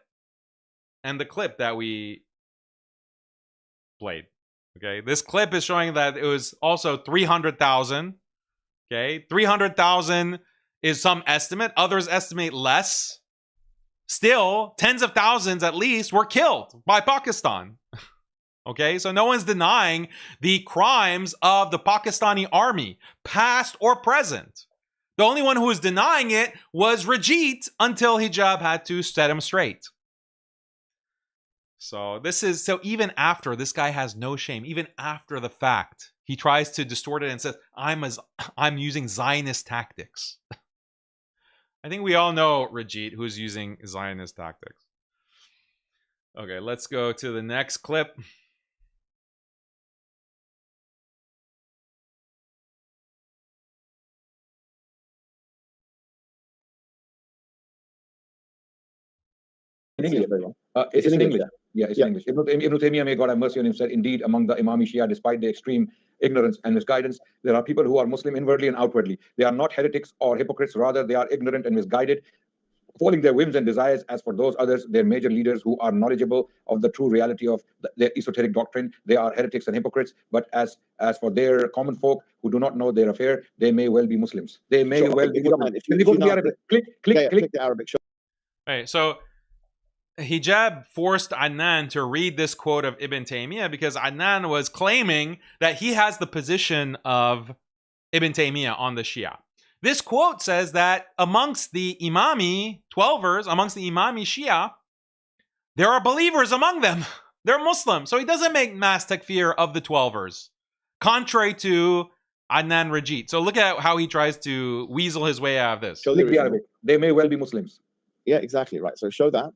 that we played? Okay, this clip is showing that it was also 300,000. Okay, 300,000 is some estimate. Others estimate less. Still, tens of thousands at least were killed by Pakistan. Okay, so no one's denying the crimes of the Pakistani army, past or present. The only one who was denying it was Rajit until hijab had to set him straight. So even after, this guy has no shame. Even after the fact, he tries to distort it and says, I'm using Zionist tactics. I think we all know Rajit, who's using Zionist tactics. Okay, let's go to the next clip. It's in English. Yeah, it's in English. Ibn Taymiyyah, may God have mercy on him, said, indeed, among the Imami Shia, despite their extreme ignorance and misguidance, there are people who are Muslim inwardly and outwardly. They are not heretics or hypocrites. Rather, they are ignorant and misguided, following their whims and desires. As for those others, their major leaders who are knowledgeable of the true reality of their esoteric doctrine, they are heretics and hypocrites. But as for their common folk who do not know their affair, they may well be Muslims. They may well be Muslims. If you go to the Arabic, click the Arabic. Right, so hijab forced Adnan to read this quote of Ibn Taymiyyah because Adnan was claiming that he has the position of Ibn Taymiyyah on the Shia. This quote says that amongst the Imami 12ers, amongst the Imami Shia, there are believers among them. They're Muslim. So he doesn't make mass takfir of the 12ers, contrary to Adnan Rajit. So look at how he tries to weasel his way out of this. Click the Arabic. They may well be Muslims. Yeah, exactly right. So show that.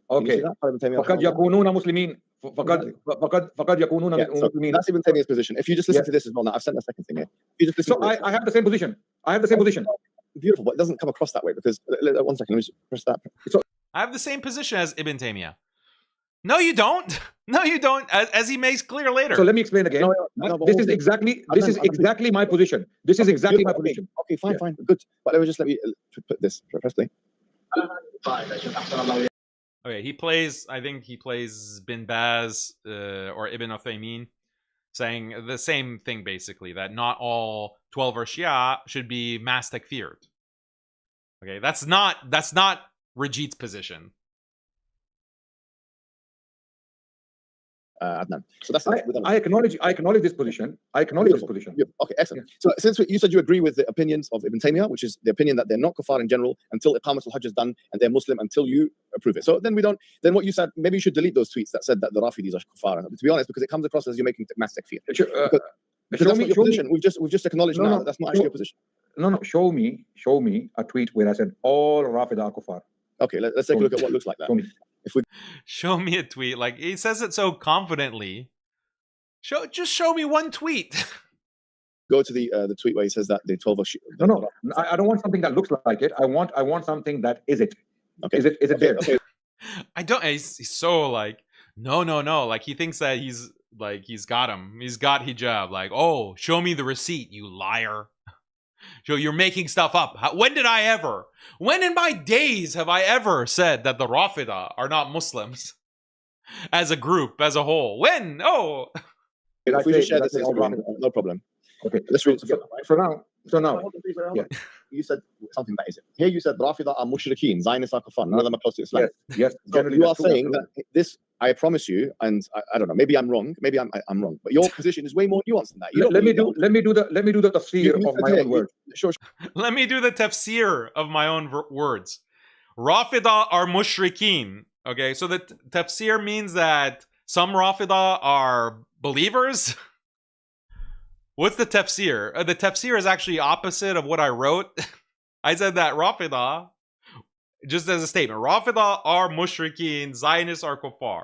Okay. فقد يكونون مسلمين. فقد يكونون مسلمين. That's Ibn Taymiyyah's position. If you just listen to this as well now, I've sent a second thing here. You just listen I have the same position. I have the same position. Beautiful, but it doesn't come across that way because 1 second, let me just press that. So I have the same position as Ibn Taymiyyah. No, you don't. No, you don't. As he makes clear later. So let me explain again. This is exactly my position. This is exactly my position. Okay, fine, good. But let me put this. Press play. Okay, I think he plays Bin Baz or Ibn Uthaymeen, saying the same thing basically, that not all 12er Shia should be mass takfired. Okay, that's not Rajit's position. Adnan. So that's I acknowledge this position. I acknowledge this position. Yeah. Okay, excellent. So since you said you agree with the opinions of Ibn Taymiyyah, which is the opinion that they're not kuffar in general until Iqamat al-Hajj is done, and they're Muslim until you approve it. So then then what you said, maybe you should delete those tweets that said that the Rafidis are kuffar. To be honest, because it comes across as you're making mass takfir. Because that's not your position. We've just acknowledged now that that's not actually your position. No. Show me a tweet where I said all Rafida are kuffar. Okay, let's take a look at what looks like that. Show me a tweet. Like, he says it so confidently. Just show me one tweet. Go to the tweet where he says that the 12 are... No. I don't want something that looks like it. I want something that is it. Okay. Is it there? Okay. I don't... He's so like, no. Like, he thinks that he's got him. He's got hijab. Like, oh, show me the receipt, you liar. You're making stuff up. When in my days have I ever said that the Rafida are not Muslims? As a group, as a whole. When? Oh. If we just share this Instagram, no problem. Okay. Let's read. So now. Yeah. You said something that isn't. Here you said Rafida are mushrikeen, Zionists are kuffar. None of them are close to Islam. Yes. So you are saying that this, I promise you, and I don't know, maybe I'm wrong, maybe I'm wrong, but your position is way more nuanced than that. Let me do the tafsir of my own words. Sure. Let me do the tafsir of my own words. Rafida are mushrikeen. Okay, so the tafsir means that some Rafida are believers. What's the tafsir? The tafsir is actually opposite of what I wrote. I said that Rafida, just as a statement, Rafida are mushrikeen, Zionists are kuffar.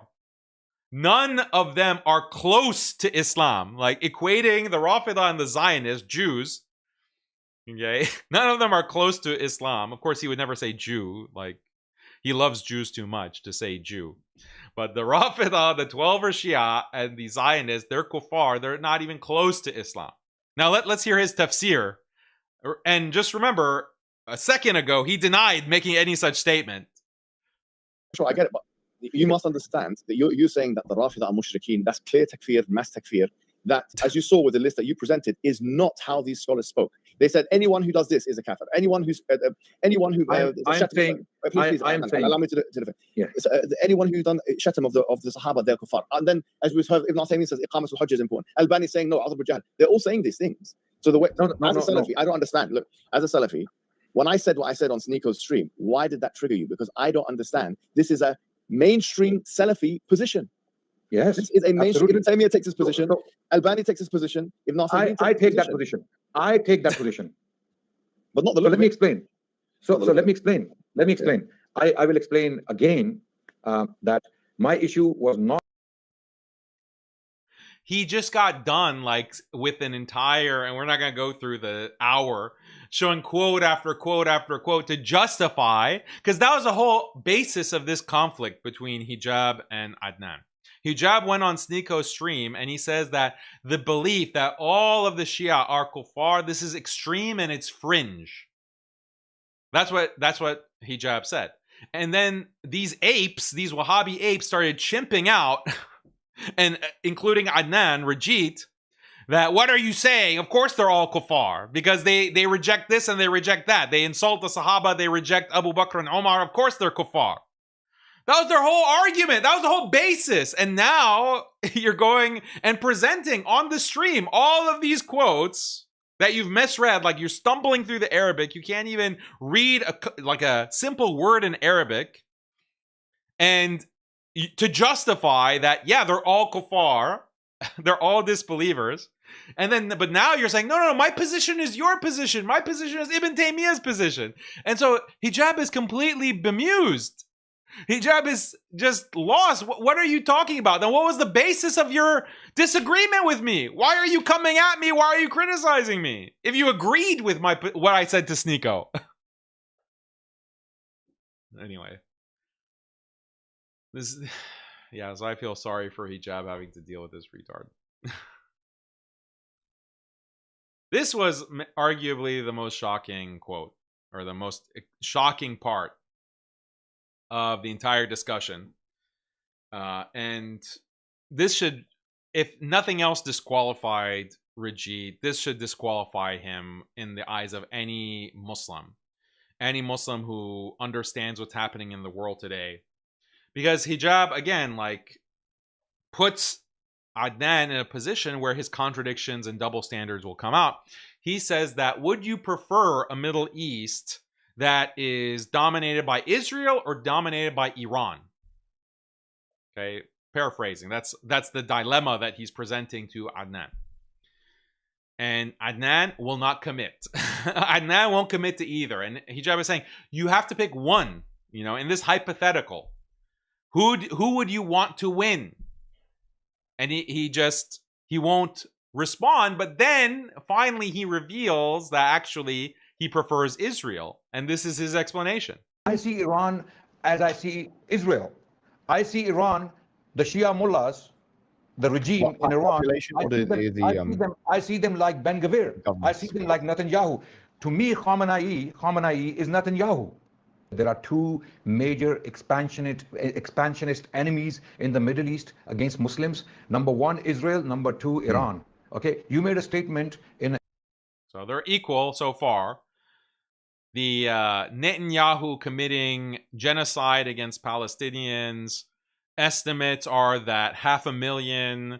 None of them are close to Islam. Like, equating the Rafida and the Zionists, Jews, okay? None of them are close to Islam. Of course, he would never say Jew. Like, he loves Jews too much to say Jew. But the Rafida, the 12 are Shia, and the Zionists, they're kuffar. They're not even close to Islam. Now, let's hear his tafsir. And just remember, a second ago, he denied making any such statement. Sure, I get it, but you must understand that you're saying that the Rafida are mushrikeen. That's clear takfir, mass takfir. That, as you saw with the list that you presented, is not how these scholars spoke. They said anyone who does this is a kafir. Anyone who I'm saying allow me to defend. Yeah. Anyone who's done shatam of the Sahaba, they're kuffar. And then, as we heard, Ibn Taymiyyah says Iqamat al-Hajj is important. Albani saying no, Adab al-Jahl. They're all saying these things. So the way as a Salafi, I don't understand. Look, as a Salafi, when I said what I said on Sneako's stream, why did that trigger you? Because I don't understand. This is a mainstream Salafi position. Yes, this is a mainstream. Ibn Taymiyyah takes his position. Albani takes his position. Ibn Taymiyyah I take that position. I take that position. But not the. Let me explain. So let me explain. I will explain again that my issue was not. He just got done like with an entire, and we're not going to go through the hour, showing quote after quote after quote to justify, because that was the whole basis of this conflict between Hijab and Adnan. Hijab went on Sneako's stream and he says that the belief that all of the Shia are kuffar, this is extreme and it's fringe. That's what Hijab said. And then these apes, these Wahhabi apes, started chimping out, and including Adnan, Rajit, that what are you saying? Of course they're all kuffar, because they reject this and they reject that. They insult the Sahaba, they reject Abu Bakr and Omar, of course they're kuffar. That was their whole argument. That was the whole basis. And now you're going and presenting on the stream all of these quotes that you've misread. Like, you're stumbling through the Arabic. You can't even read a simple word in Arabic. And to justify that, yeah, they're all kuffar. They're all disbelievers. But now you're saying, no, my position is your position. My position is Ibn Taymiyyah's position. And so Hijab is completely bemused. Hijab is just lost. What are you talking about? Then what was the basis of your disagreement with me? Why are you coming at me? Why are you criticizing me? If you agreed with what I said to Sneako. Anyway. So I feel sorry for Hijab having to deal with this retard. This was arguably the most shocking quote, or the most shocking part of the entire discussion. And this should, if nothing else disqualified Rajid, this should disqualify him in the eyes of any Muslim who understands what's happening in the world today. Because Hijab, again, like, puts Adnan in a position where his contradictions and double standards will come out. He says that, would you prefer a Middle East that is dominated by Israel or dominated by Iran? Okay, paraphrasing. That's the dilemma that he's presenting to Adnan. And Adnan will not commit. Adnan won't commit to either. And Hijab is saying, you have to pick one, in this hypothetical. Who would you want to win? And he won't respond. But then finally he reveals that actually he prefers Israel. And this is his explanation. I see Iran as I see Israel. I see Iran, the Shia mullahs, the regime in Iran. I see them like Ben Gvir. I see them like Netanyahu. To me, Khamenei is Netanyahu. There are two major expansionist enemies in the Middle East against Muslims. Number one, Israel. Number two, Iran. Okay, you made a statement in. So they're equal so far. The Netanyahu committing genocide against Palestinians. Estimates are that 500,000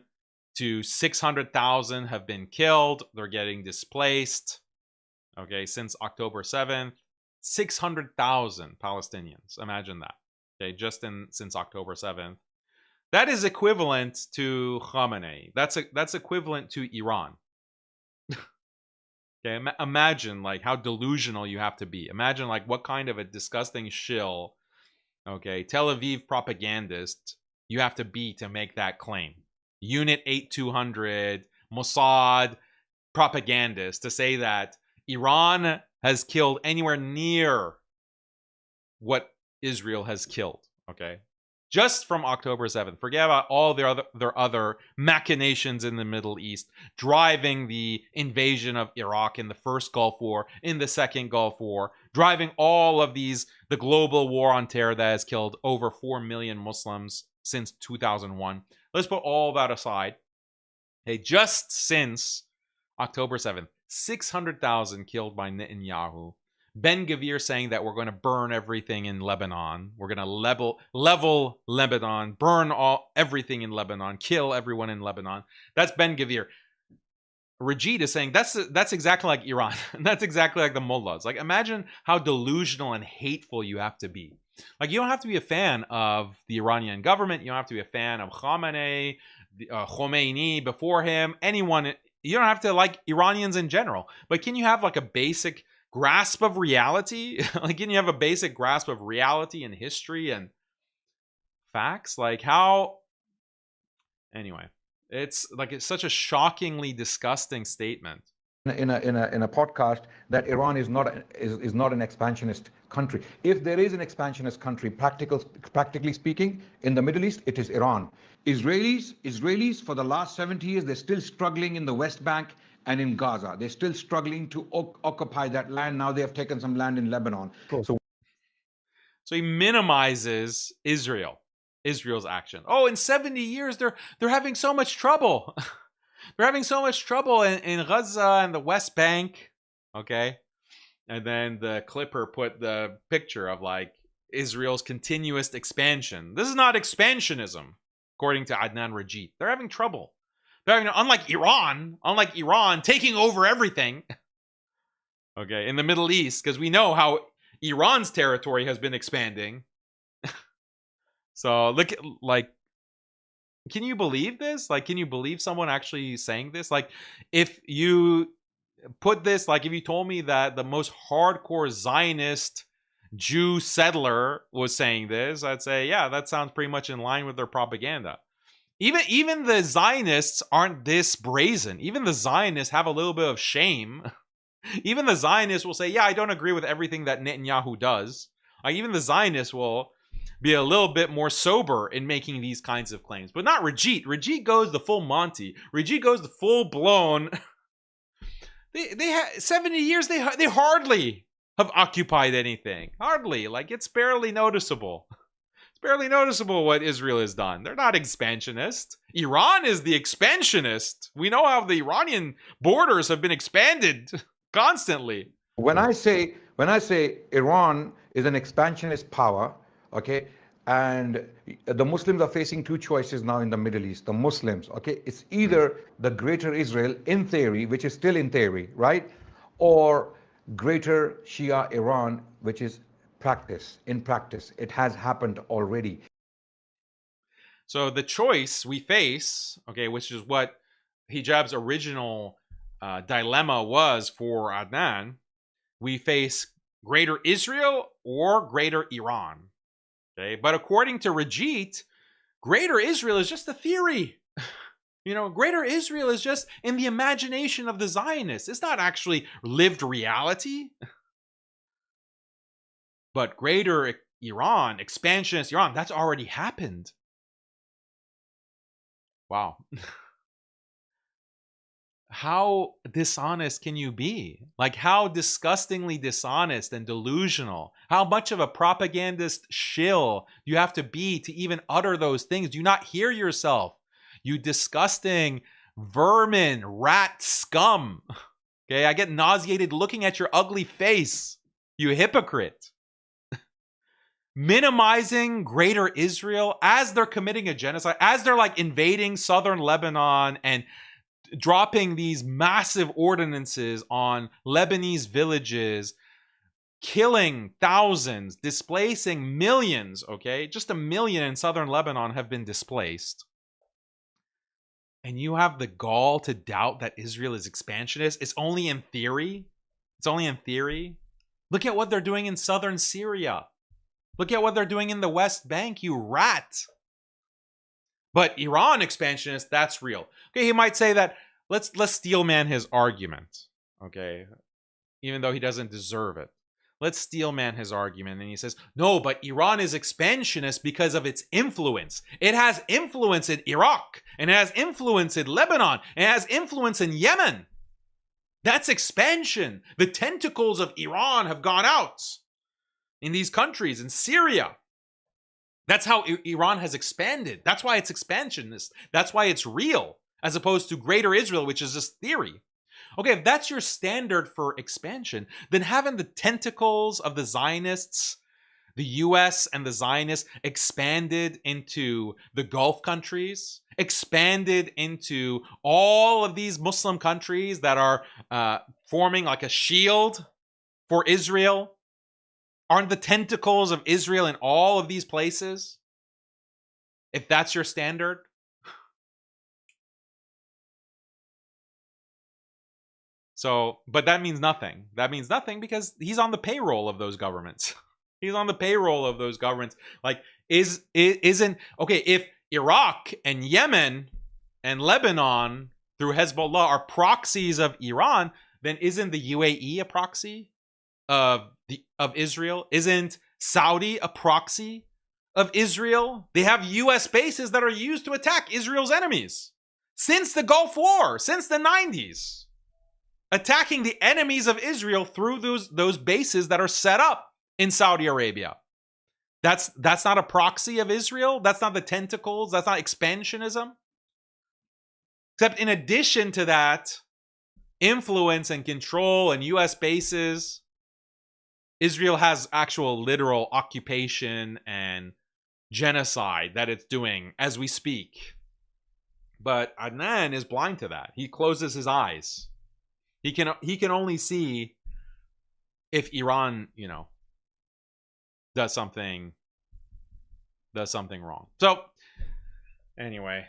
to 600,000 have been killed. They're getting displaced. Okay, since October 7th. 600,000 Palestinians. Imagine that. Okay, just since October 7th. That is equivalent to Khamenei. That's equivalent to Iran. Okay, imagine like how delusional you have to be. Imagine like what kind of a disgusting shill, okay, Tel Aviv propagandist you have to be to make that claim. Unit 8200 Mossad propagandist to say that Iran has killed anywhere near what Israel has killed, okay? Just from October 7th. Forget about all their other machinations in the Middle East, driving the invasion of Iraq in the first Gulf War, in the second Gulf War, driving all of the global war on terror that has killed over 4 million Muslims since 2001. Let's put all that aside. Hey, just since October 7th, 600,000 killed by Netanyahu. Ben Gvir saying that we're going to burn everything in Lebanon. We're going to level Lebanon, burn everything in Lebanon, kill everyone in Lebanon. That's Ben Gvir. Rajid is saying that's exactly like Iran. That's exactly like the mullahs. Like, imagine how delusional and hateful you have to be. Like, you don't have to be a fan of the Iranian government. You don't have to be a fan of Khamenei, Khomeini before him, anyone. You don't have to like Iranians in general, but can you have like a basic grasp of reality? Like, can you have a basic grasp of reality and history and facts? Like how? Anyway, it's such a shockingly disgusting statement. In a podcast that Iran is not an expansionist country. If there is an expansionist country, practically speaking, in the Middle East, it is Iran. Israelis for the last 70 years, they're still struggling in the West Bank and in Gaza. They're still struggling to occupy that land. Now they have taken some land in Lebanon. Cool. So he minimizes Israel's action. Oh, in 70 years, they're having so much trouble. They're having so much trouble in Gaza and the West Bank. Okay. And then the clipper put the picture of like Israel's continuous expansion. This is not expansionism, according to Adnan Rajid. They're having trouble. They're having, unlike Iran taking over everything. Okay, in the Middle East, because we know how Iran's territory has been expanding. So look at can you believe this? Like, can you believe someone actually saying this? Like, if you put this, like, if you told me that the most hardcore Zionist Jew settler was saying this, I'd say, yeah, that sounds pretty much in line with their propaganda. Even the Zionists aren't this brazen. Even the Zionists have a little bit of shame. Even the Zionists will say, yeah, I don't agree with everything that Netanyahu does. Even the Zionists will be a little bit more sober in making these kinds of claims. But not Rajid. Rajid goes the full Monty. Rajid goes the full blown. They have 70 years. They hardly have occupied anything. Hardly. Like, it's barely noticeable. It's barely noticeable what Israel has done. They're not expansionist. Iran is the expansionist. We know how the Iranian borders have been expanded constantly. When I say Iran is an expansionist power, okay, And the Muslims are facing two choices now in the Middle East. The Muslims, okay, it's either the greater Israel in theory, which is still in theory, right? Or greater Shia Iran, which is practice. In practice, it has happened already. So the choice we face, okay, which is what hijab's original dilemma was for Adnan, we face greater Israel or greater Iran. Okay, but according to Rajit, greater Israel is just a theory. You know, greater Israel is just in the imagination of the Zionists. It's not actually lived reality. But greater Iran, expansionist Iran, that's already happened. Wow. How dishonest can you be? Like, how disgustingly dishonest and delusional? How much of a propagandist shill do you have to be to even utter those things? Do you not hear yourself? You disgusting vermin, rat scum. Okay, I get nauseated looking at your ugly face, you hypocrite. Minimizing greater Israel as they're committing a genocide, as they're like invading southern Lebanon and dropping these massive ordinances on Lebanese villages, killing thousands, displacing millions, okay? Just 1 million in southern Lebanon have been displaced. And you have the gall to doubt that Israel is expansionist? It's only in theory. It's only in theory. Look at what they're doing in southern Syria. Look at what they're doing in the West Bank, you rat. But Iran expansionist, that's real. Okay, he might say that, let's steelman his argument, okay? Even though he doesn't deserve it. Let's steelman his argument. And he says, no, but Iran is expansionist because of its influence. It has influence in Iraq, and it has influence in Lebanon, and it has influence in Yemen. That's expansion. The tentacles of Iran have gone out in these countries, in Syria. That's how Iran has expanded. That's why it's expansionist. That's why it's real, as opposed to greater Israel, which is just theory. Okay, if that's your standard for expansion, then haven't the tentacles of the Zionists, the US and the Zionists, expanded into the Gulf countries, expanded into all of these Muslim countries that are forming like a shield for Israel? Aren't the tentacles of Israel in all of these places? If that's your standard? So, but that means nothing. That means nothing because he's on the payroll of those governments. He's on the payroll of those governments. Like, isn't okay, if Iraq and Yemen and Lebanon through Hezbollah are proxies of Iran, then isn't the UAE a proxy of Israel? Isn't Saudi a proxy of Israel? They have US bases that are used to attack Israel's enemies since the Gulf War, since the 90s. Attacking the enemies of Israel through those bases that are set up in Saudi Arabia. That's not a proxy of Israel. That's not the tentacles. That's not expansionism. Except in addition to that, influence and control and US bases, Israel has actual literal occupation and genocide that it's doing as we speak. But Adnan is blind to that. He closes his eyes. He can only see if Iran, does something wrong. So anyway,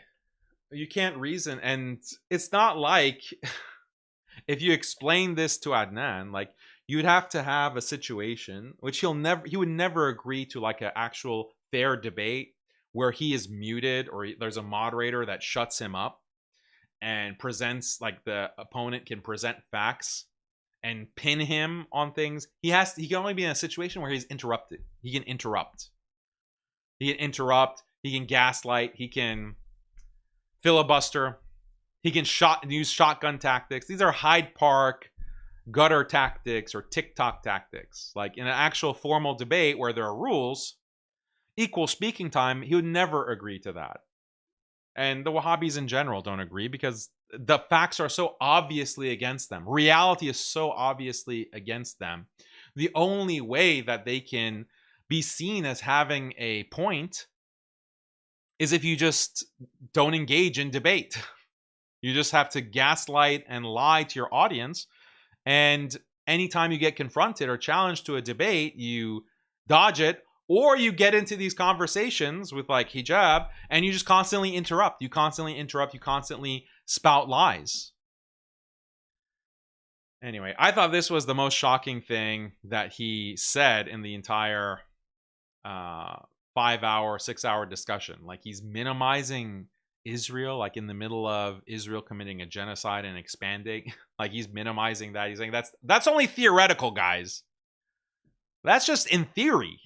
you can't reason, and it's not like if you explain this to Adnan, like you'd have to have a situation which he would never agree to, like an actual fair debate where he is muted or there's a moderator that shuts him up and presents, like the opponent can present facts and pin him on things. He can only be in a situation where he's interrupted. He can interrupt. He can gaslight. He can filibuster. He can use shotgun tactics. These are Hyde Park gutter tactics or TikTok tactics. Like in an actual formal debate where there are rules, equal speaking time, he would never agree to that. And the Wahhabis in general don't agree because the facts are so obviously against them. Reality is so obviously against them. The only way that they can be seen as having a point is if you just don't engage in debate. You just have to gaslight and lie to your audience. And anytime you get confronted or challenged to a debate, you dodge it, or you get into these conversations with like hijab and you just constantly interrupt. You constantly spout lies. Anyway, I thought this was the most shocking thing that he said in the entire 5-hour, 6-hour discussion. Like, he's minimizing Israel, like in the middle of Israel committing a genocide and expanding. Like, he's minimizing that. He's saying that's only theoretical, guys. That's just in theory.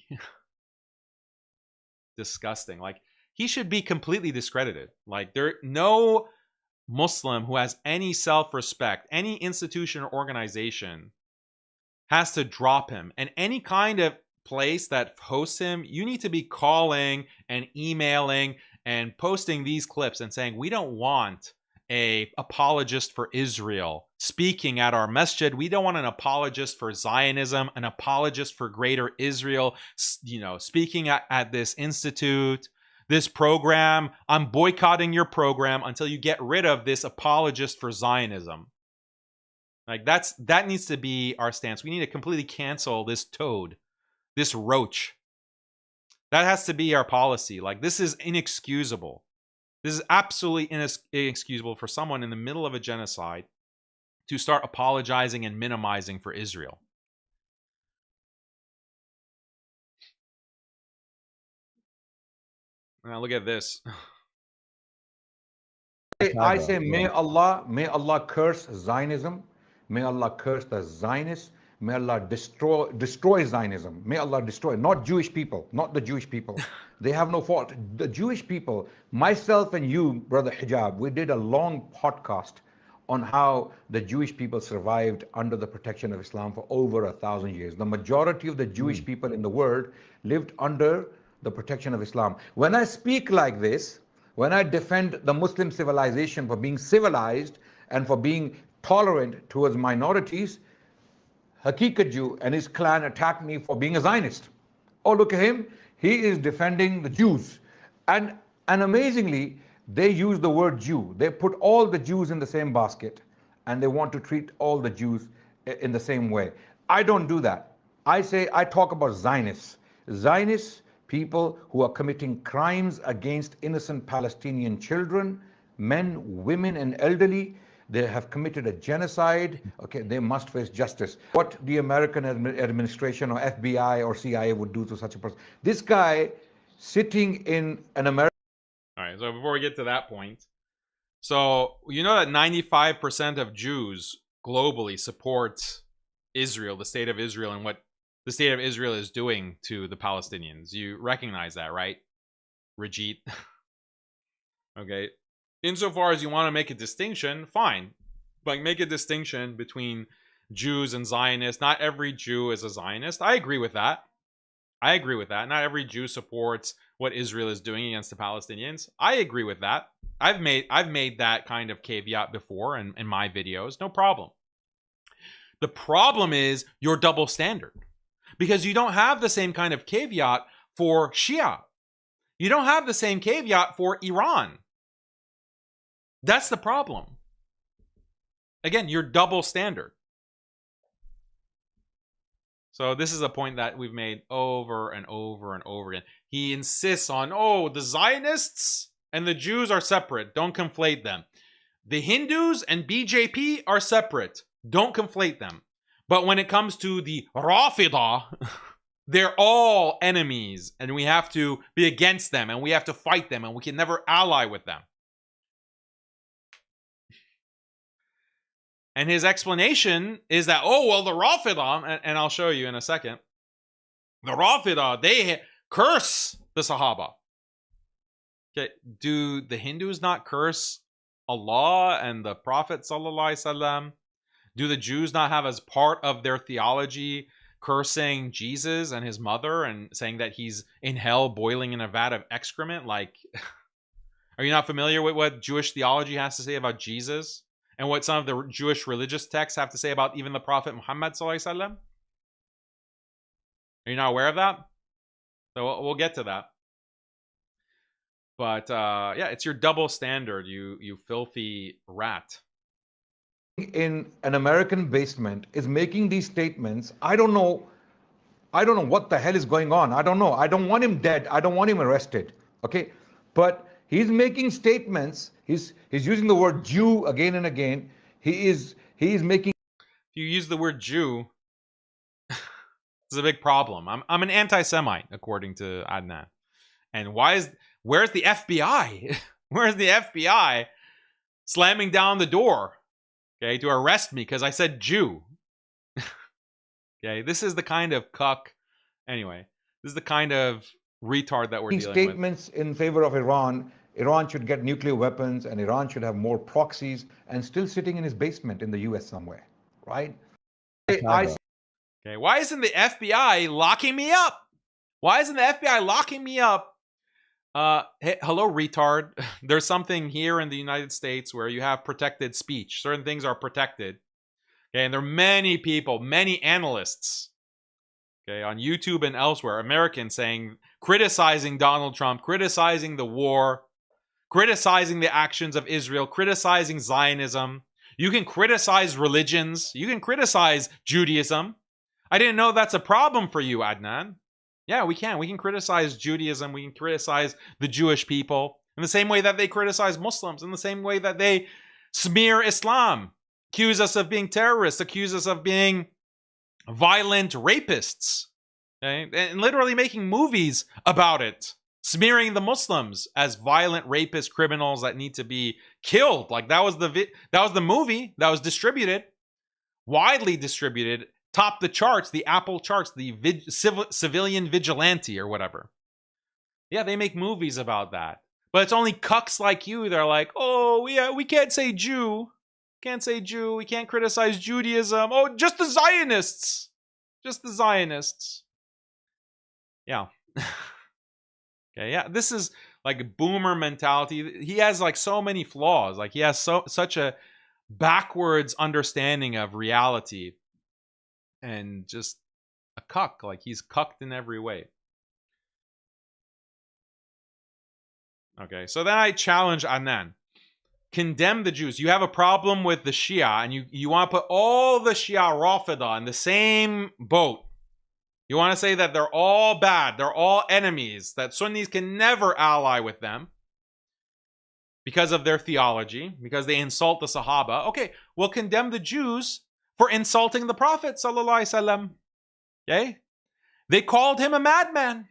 Disgusting. Like, he should be completely discredited. Like, no Muslim who has any self-respect, any institution or organization has to drop him. And any kind of place that hosts him, you need to be calling and emailing and posting these clips and saying, we don't want a apologist for Israel speaking at our masjid. We don't want an apologist for Zionism, an apologist for greater Israel, speaking at this institute, this program. I'm boycotting your program until you get rid of this apologist for Zionism. Like, that needs to be our stance. We need to completely cancel this toad, this roach. That has to be our policy. Like, this is inexcusable. This is absolutely inexcusable for someone in the middle of a genocide to start apologizing and minimizing for Israel. Now look at this. I say, may Allah curse Zionism. May Allah curse the Zionists. May Allah destroy Zionism. May Allah destroy, not Jewish people, not the Jewish people. They have no fault. The Jewish people, myself and you, Brother Hijab, we did a long podcast on how the Jewish people survived under the protection of Islam for over 1,000 years. The majority of the Jewish people in the world lived under the protection of Islam. When I speak like this, when I defend the Muslim civilization for being civilized and for being tolerant towards minorities, Haqiqat Jew and his clan attacked me for being a Zionist. Oh, look at him. He is defending the Jews. And amazingly, they use the word Jew. They put all the Jews in the same basket, and they want to treat all the Jews in the same way. I don't do that. I talk about Zionists. Zionists, people who are committing crimes against innocent Palestinian children, men, women, and elderly. They have committed a genocide. Okay, they must face justice. What the American administration or FBI or CIA would do to such a person. This guy sitting in an American... All right, so before we get to that point, so you know that 95% of Jews globally support Israel, the state of Israel, and what the state of Israel is doing to the Palestinians. You recognize that, right, Rajit? Okay. Insofar as you want to make a distinction, fine. Like, make a distinction between Jews and Zionists. Not every Jew is a Zionist. I agree with that. Not every Jew supports what Israel is doing against the Palestinians. I agree with that. I've made that kind of caveat before in my videos. No problem. The problem is your double standard. Because you don't have the same kind of caveat for Shia. You don't have the same caveat for Iran. That's the problem. Again, your double standard. So this is a point that we've made over and over and over again. He insists on, oh, the Zionists and the Jews are separate. Don't conflate them. The Hindus and BJP are separate. Don't conflate them. But when it comes to the Rafidah, they're all enemies, and we have to be against them, and we have to fight them, and we can never ally with them. And his explanation is that, oh, well, the Rafidah, and I'll show you in a second, the Rafidah, they curse the Sahaba. Okay, do the Hindus not curse Allah and the Prophet sallallahu alaihi wasallam? Do the Jews not have as part of their theology cursing Jesus and his mother and saying that he's in hell boiling in a vat of excrement? Like, are you not familiar with what Jewish theology has to say about Jesus? And what some of the Jewish religious texts have to say about even the Prophet Muhammad sallallahu alaihi wasallam? Are you not aware of that? So we'll get to that. But yeah, it's your double standard, you filthy rat. In an American basement is making these statements. I don't know what the hell is going on. I don't know. I don't want him dead. I don't want him arrested. Okay? But he's making statements. He's using the word Jew again and again. He is making. If you use the word Jew, it's a big problem. I'm an anti-Semite, according to Adnan. And where's the FBI? Where's the FBI slamming down the door, okay, to arrest me because I said Jew? Okay, this is the kind of cuck. Anyway, this is the kind of retard that we're dealing with. Statements in favor of Iran. Iran should get nuclear weapons and Iran should have more proxies, and still sitting in his basement in the US somewhere, right? Okay, why isn't the FBI locking me up? Why isn't the FBI locking me up? Hey, hello, retard. There's something here in the United States where you have protected speech. Certain things are protected. Okay, and there are many people, many analysts, okay, on YouTube and elsewhere, Americans criticizing Donald Trump, criticizing the war, criticizing the actions of Israel, criticizing Zionism. You can criticize religions. You can criticize Judaism. I didn't know that's a problem for you, Adnan. Yeah, we can. We can criticize Judaism. We can criticize the Jewish people in the same way that they criticize Muslims, in the same way that they smear Islam, accuse us of being terrorists, accuse us of being violent rapists, okay? And literally making movies about it, smearing the Muslims as violent rapist criminals that need to be killed. Like that was the movie that was distributed, widely distributed, topped the charts, the Apple charts, the Civilian Vigilante or whatever. Yeah, they make movies about that. But it's only cucks like you that are like, oh, yeah, we can't say Jew. Can't say Jew. We can't criticize Judaism. Oh, just the Zionists. Just the Zionists. Yeah. Okay, yeah, this is like boomer mentality. He has like so many flaws. Like he has such a backwards understanding of reality. And just a cuck. Like he's cucked in every way. Okay, so then I challenge Adnan. Condemn the Jews. You have a problem with the Shia, and you want to put all the Shia Rafida in the same boat. You want to say that they're all bad, they're all enemies, that Sunnis can never ally with them because of their theology, because they insult the Sahaba. Okay, well, condemn the Jews for insulting the Prophet, sallallahu alaihi wasallam. Okay? They called him a madman.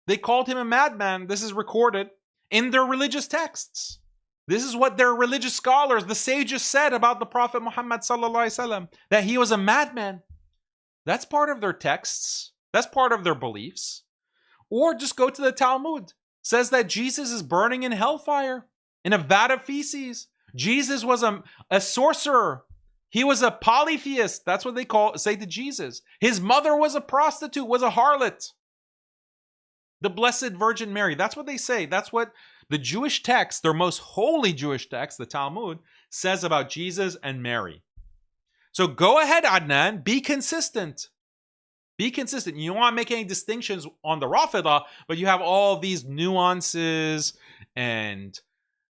They called him a madman. This is recorded in their religious texts. This is what their religious scholars, the sages, said about the Prophet Muhammad sallallahu alaihi wasallam, that he was a madman. That's part of their texts. That's part of their beliefs. Or just go to the Talmud. It says that Jesus is burning in hellfire, in a vat of feces. Jesus was a sorcerer. He was a polytheist. That's what they say to Jesus. His mother was a prostitute, was a harlot. The Blessed Virgin Mary. That's what they say. That's what the Jewish text, their most holy Jewish text, the Talmud, says about Jesus and Mary. So go ahead, Adnan. Be consistent. Be consistent. You don't want to make any distinctions on the Rafida, but you have all these nuances and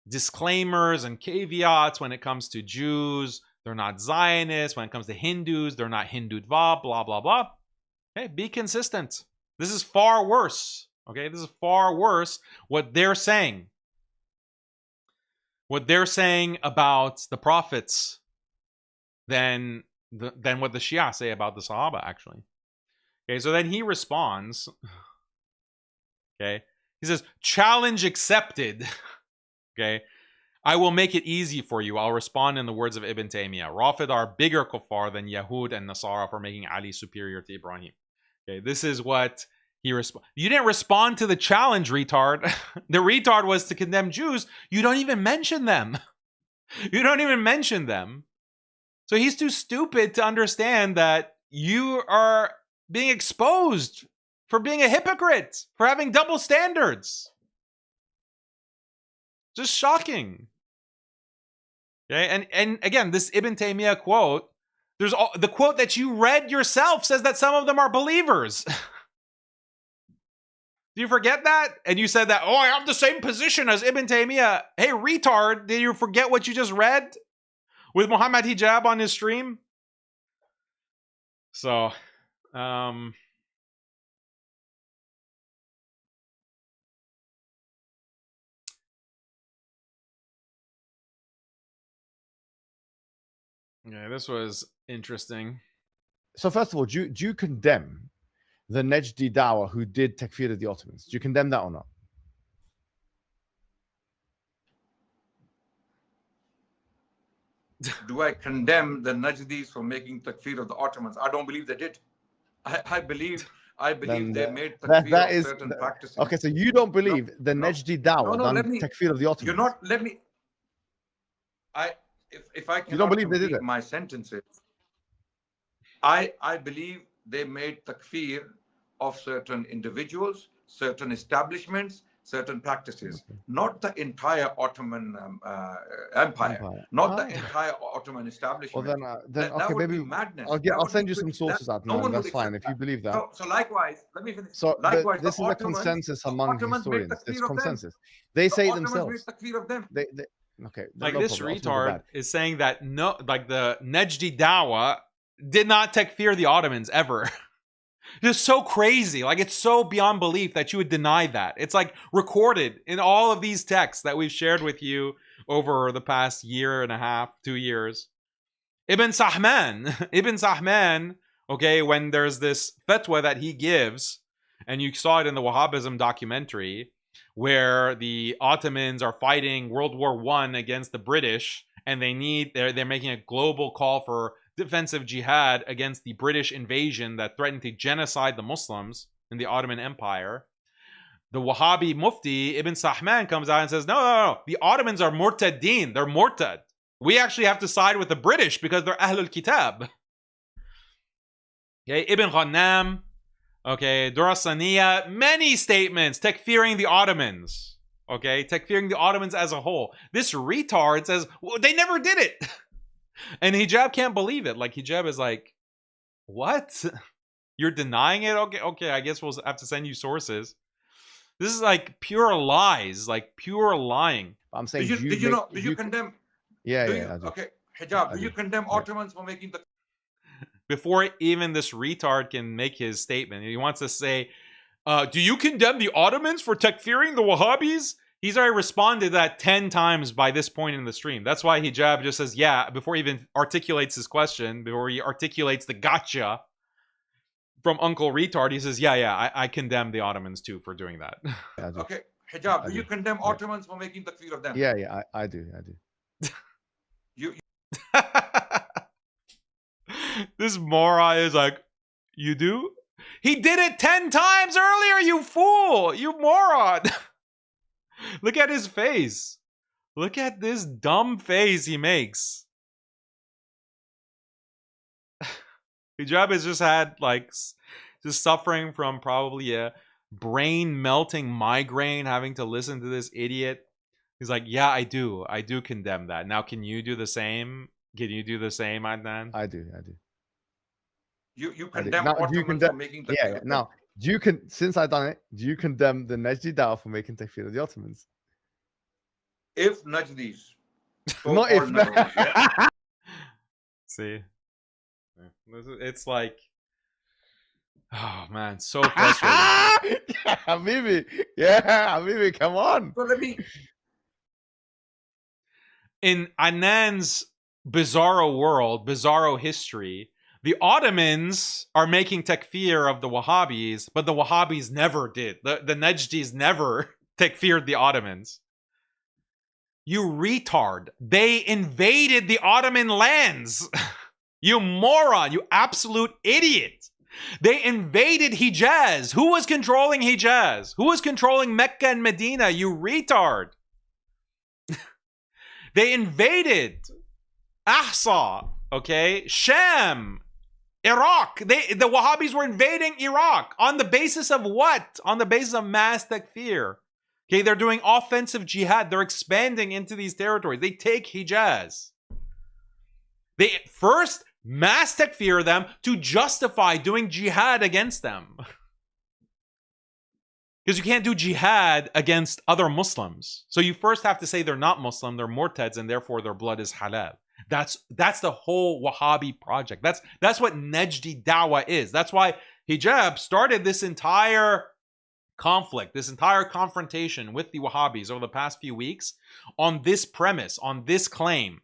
disclaimers and caveats when it comes to Jews. They're not Zionists. When it comes to Hindus, they're not Hindutva, blah, blah, blah. Okay, be consistent. This is far worse. Okay, this is far worse what they're saying. What they're saying about the prophets than what the Shia say about the Sahaba, actually. Okay, so then he responds. Okay, he says, challenge accepted. Okay, I will make it easy for you. I'll respond in the words of Ibn Taymiyyah. Rafid are bigger kuffar than Yahud and Nasara for making Ali superior to Ibrahim. Okay, this is what he responds. You didn't respond to the challenge, retard. The retard was to condemn Jews. You don't even mention them. You don't even mention them. So he's too stupid to understand that you are being exposed for being a hypocrite, for having double standards. Just shocking. Okay, and again, this Ibn Taymiyyah quote, the quote that you read yourself says that some of them are believers. Do you forget that? And you said that, oh, I have the same position as Ibn Taymiyyah. Hey, retard, did you forget what you just read with Muhammad Hijab on his stream? So, yeah, this was interesting. So first of all, do you condemn the Najdi Dawah who did takfir of the Ottomans? Do you condemn that or not? Do I condemn the Najdis for making takfir of the Ottomans? I don't believe they did. I believe they made takfir of certain practices. Okay, so you don't believe the Najdi Dawah done takfir of the Ottomans? You're not. Let me. If I can. You don't believe they did it? My sentences. I believe they made takfir of certain individuals, certain establishments, certain practices, not the entire Ottoman empire, not the entire Ottoman establishment. Well, then that okay, would maybe be madness. I'll send you some sources out. No, that's fine if you believe that. So likewise, let me finish. So likewise, this is a consensus among historians. There's consensus. They say it themselves. Okay. Like this retard is saying that like the Najdi Dawah did not takfir the Ottomans ever. It's so crazy. Like, it's so beyond belief that you would deny that. It's like recorded in all of these texts that we've shared with you over the past year and a half, 2 years. Ibn Sahman, okay, when there's this fatwa that he gives, and you saw it in the Wahhabism documentary, where the Ottomans are fighting World War I against the British, and they're making a global call for defensive jihad against the British invasion that threatened to genocide the Muslims in the Ottoman Empire. The Wahhabi Mufti, Ibn Sahman, comes out and says, no, the Ottomans are murtadeen, they're murtad. We actually have to side with the British because they're Ahlul Kitab. Okay, Ibn Ghannam, okay, Durasaniya, many statements takfiring the Ottomans. Okay, takfiring the Ottomans as a whole. This retard says, well, they never did it. And Hijab can't believe it. Like, Hijab is like, what? You're denying it? Okay, I guess we'll have to send you sources. This is like pure lies, like pure lying. I'm saying, did you condemn? Yeah. Okay, Hijab, do you condemn Ottomans for making the... Before even this retard can make his statement, he wants to say, do you condemn the Ottomans for takfiring the Wahhabis? He's already responded that 10 times by this point in the stream. That's why Hijab just says, yeah, before he even articulates his question, before he articulates the gotcha from Uncle Retard, he says, yeah, I condemn the Ottomans too for doing that. Okay, Hijab, do you condemn Ottomans for making takfir of them? Yeah, I do. This moron is like, you do? He did it 10 times earlier, you fool! You moron! Look at his face. Look at this dumb face he makes. Hijab has just had, like, just suffering from probably a brain-melting migraine, having to listen to this idiot. He's like, yeah, I do condemn that. Now, can you do the same? Can you do the same, Adnan? I do. You condemn Ottomans for making takfir? Yeah. Now, since I've done it, do you condemn the Najdi Dawah for making takfir of the Ottomans? If Najdis. Not if. Najdis, yeah? See? It's like, oh man, so frustrating. Habibi, come on. So let me... In Adnan's bizarro world, bizarro history, the Ottomans are making takfir of the Wahhabis, but the Wahhabis never did. The Najdis never takfired the Ottomans. You retard. They invaded the Ottoman lands. You moron. You absolute idiot. They invaded Hijaz. Who was controlling Hijaz? Who was controlling Mecca and Medina? You retard. They invaded Ahsa, okay? Sham, Iraq. The Wahhabis were invading Iraq. On the basis of what? On the basis of mass takfir. Okay, they're doing offensive jihad. They're expanding into these territories. They take Hijaz. They first mass takfir them to justify doing jihad against them. Because you can't do jihad against other Muslims. So you first have to say they're not Muslim, they're murtads, and therefore their blood is halal. That's the whole Wahhabi project. That's what Najdi Dawah is. That's why hijab started this entire conflict, this entire confrontation with the Wahhabis over the past few weeks on this premise, on this claim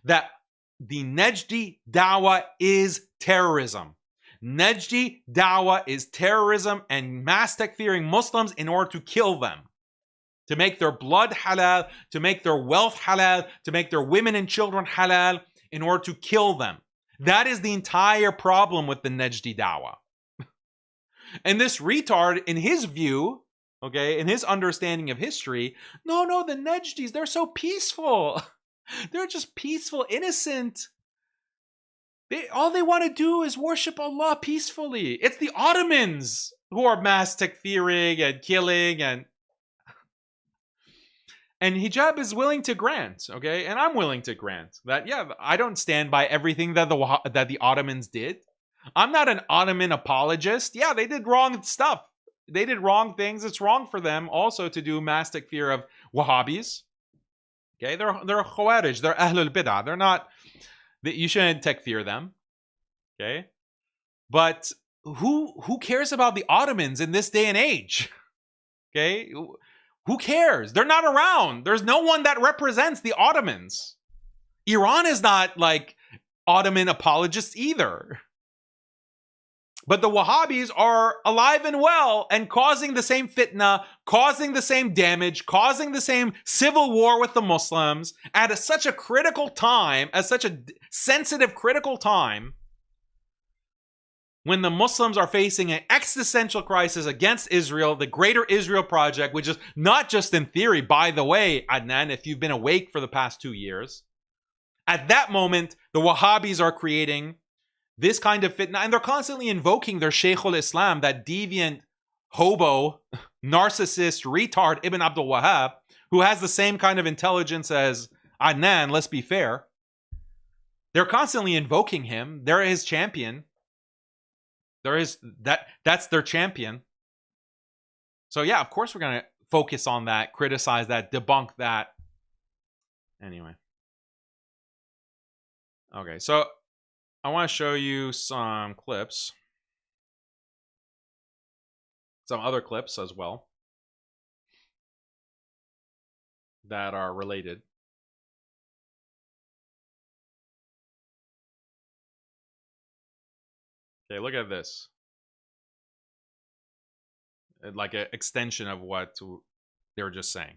that the Najdi Dawah is terrorism. Najdi Dawah is terrorism and mass takfiring Muslims in order to kill them, to make their blood halal, to make their wealth halal, to make their women and children halal, in order to kill them. That is the entire problem with the Najdi Dawah. And this retard, in his view, okay, in his understanding of history, no, the Najdis, they're so peaceful. They're just peaceful, innocent. All they want to do is worship Allah peacefully. It's the Ottomans who are mass takfiring and killing, and hijab is willing to grant, okay? And I'm willing to grant that, yeah, I don't stand by everything that the Ottomans did. I'm not an Ottoman apologist. Yeah, they did wrong stuff. They did wrong things. It's wrong for them also to do mass takfir of Wahhabis. Okay, they're Khawarij, they're Ahlul Bid'ah. They're not, you shouldn't takfir them. Okay? But who cares about the Ottomans in this day and age? Okay? Who cares? They're not around. There's no one that represents the Ottomans. Iran is not like Ottoman apologists either. But the Wahhabis are alive and well and causing the same fitna, causing the same damage, causing the same civil war with the Muslims at such a critical time, at such a sensitive, critical time, when the Muslims are facing an existential crisis against Israel, the Greater Israel Project, which is not just in theory, by the way, Adnan, if you've been awake for the past 2 years. At that moment, the Wahhabis are creating this kind of fitna, and they're constantly invoking their Shaykh al-Islam, that deviant, hobo, narcissist, retard Ibn Abdul Wahhab, who has the same kind of intelligence as Adnan, let's be fair. They're constantly invoking him. They're his champion. That's their champion. So yeah, of course we're going to focus on that, criticize that, debunk that. Anyway. Okay, so I want to show you some clips. Some other clips as well that are related. Okay, look at this. Like an extension of what they were just saying.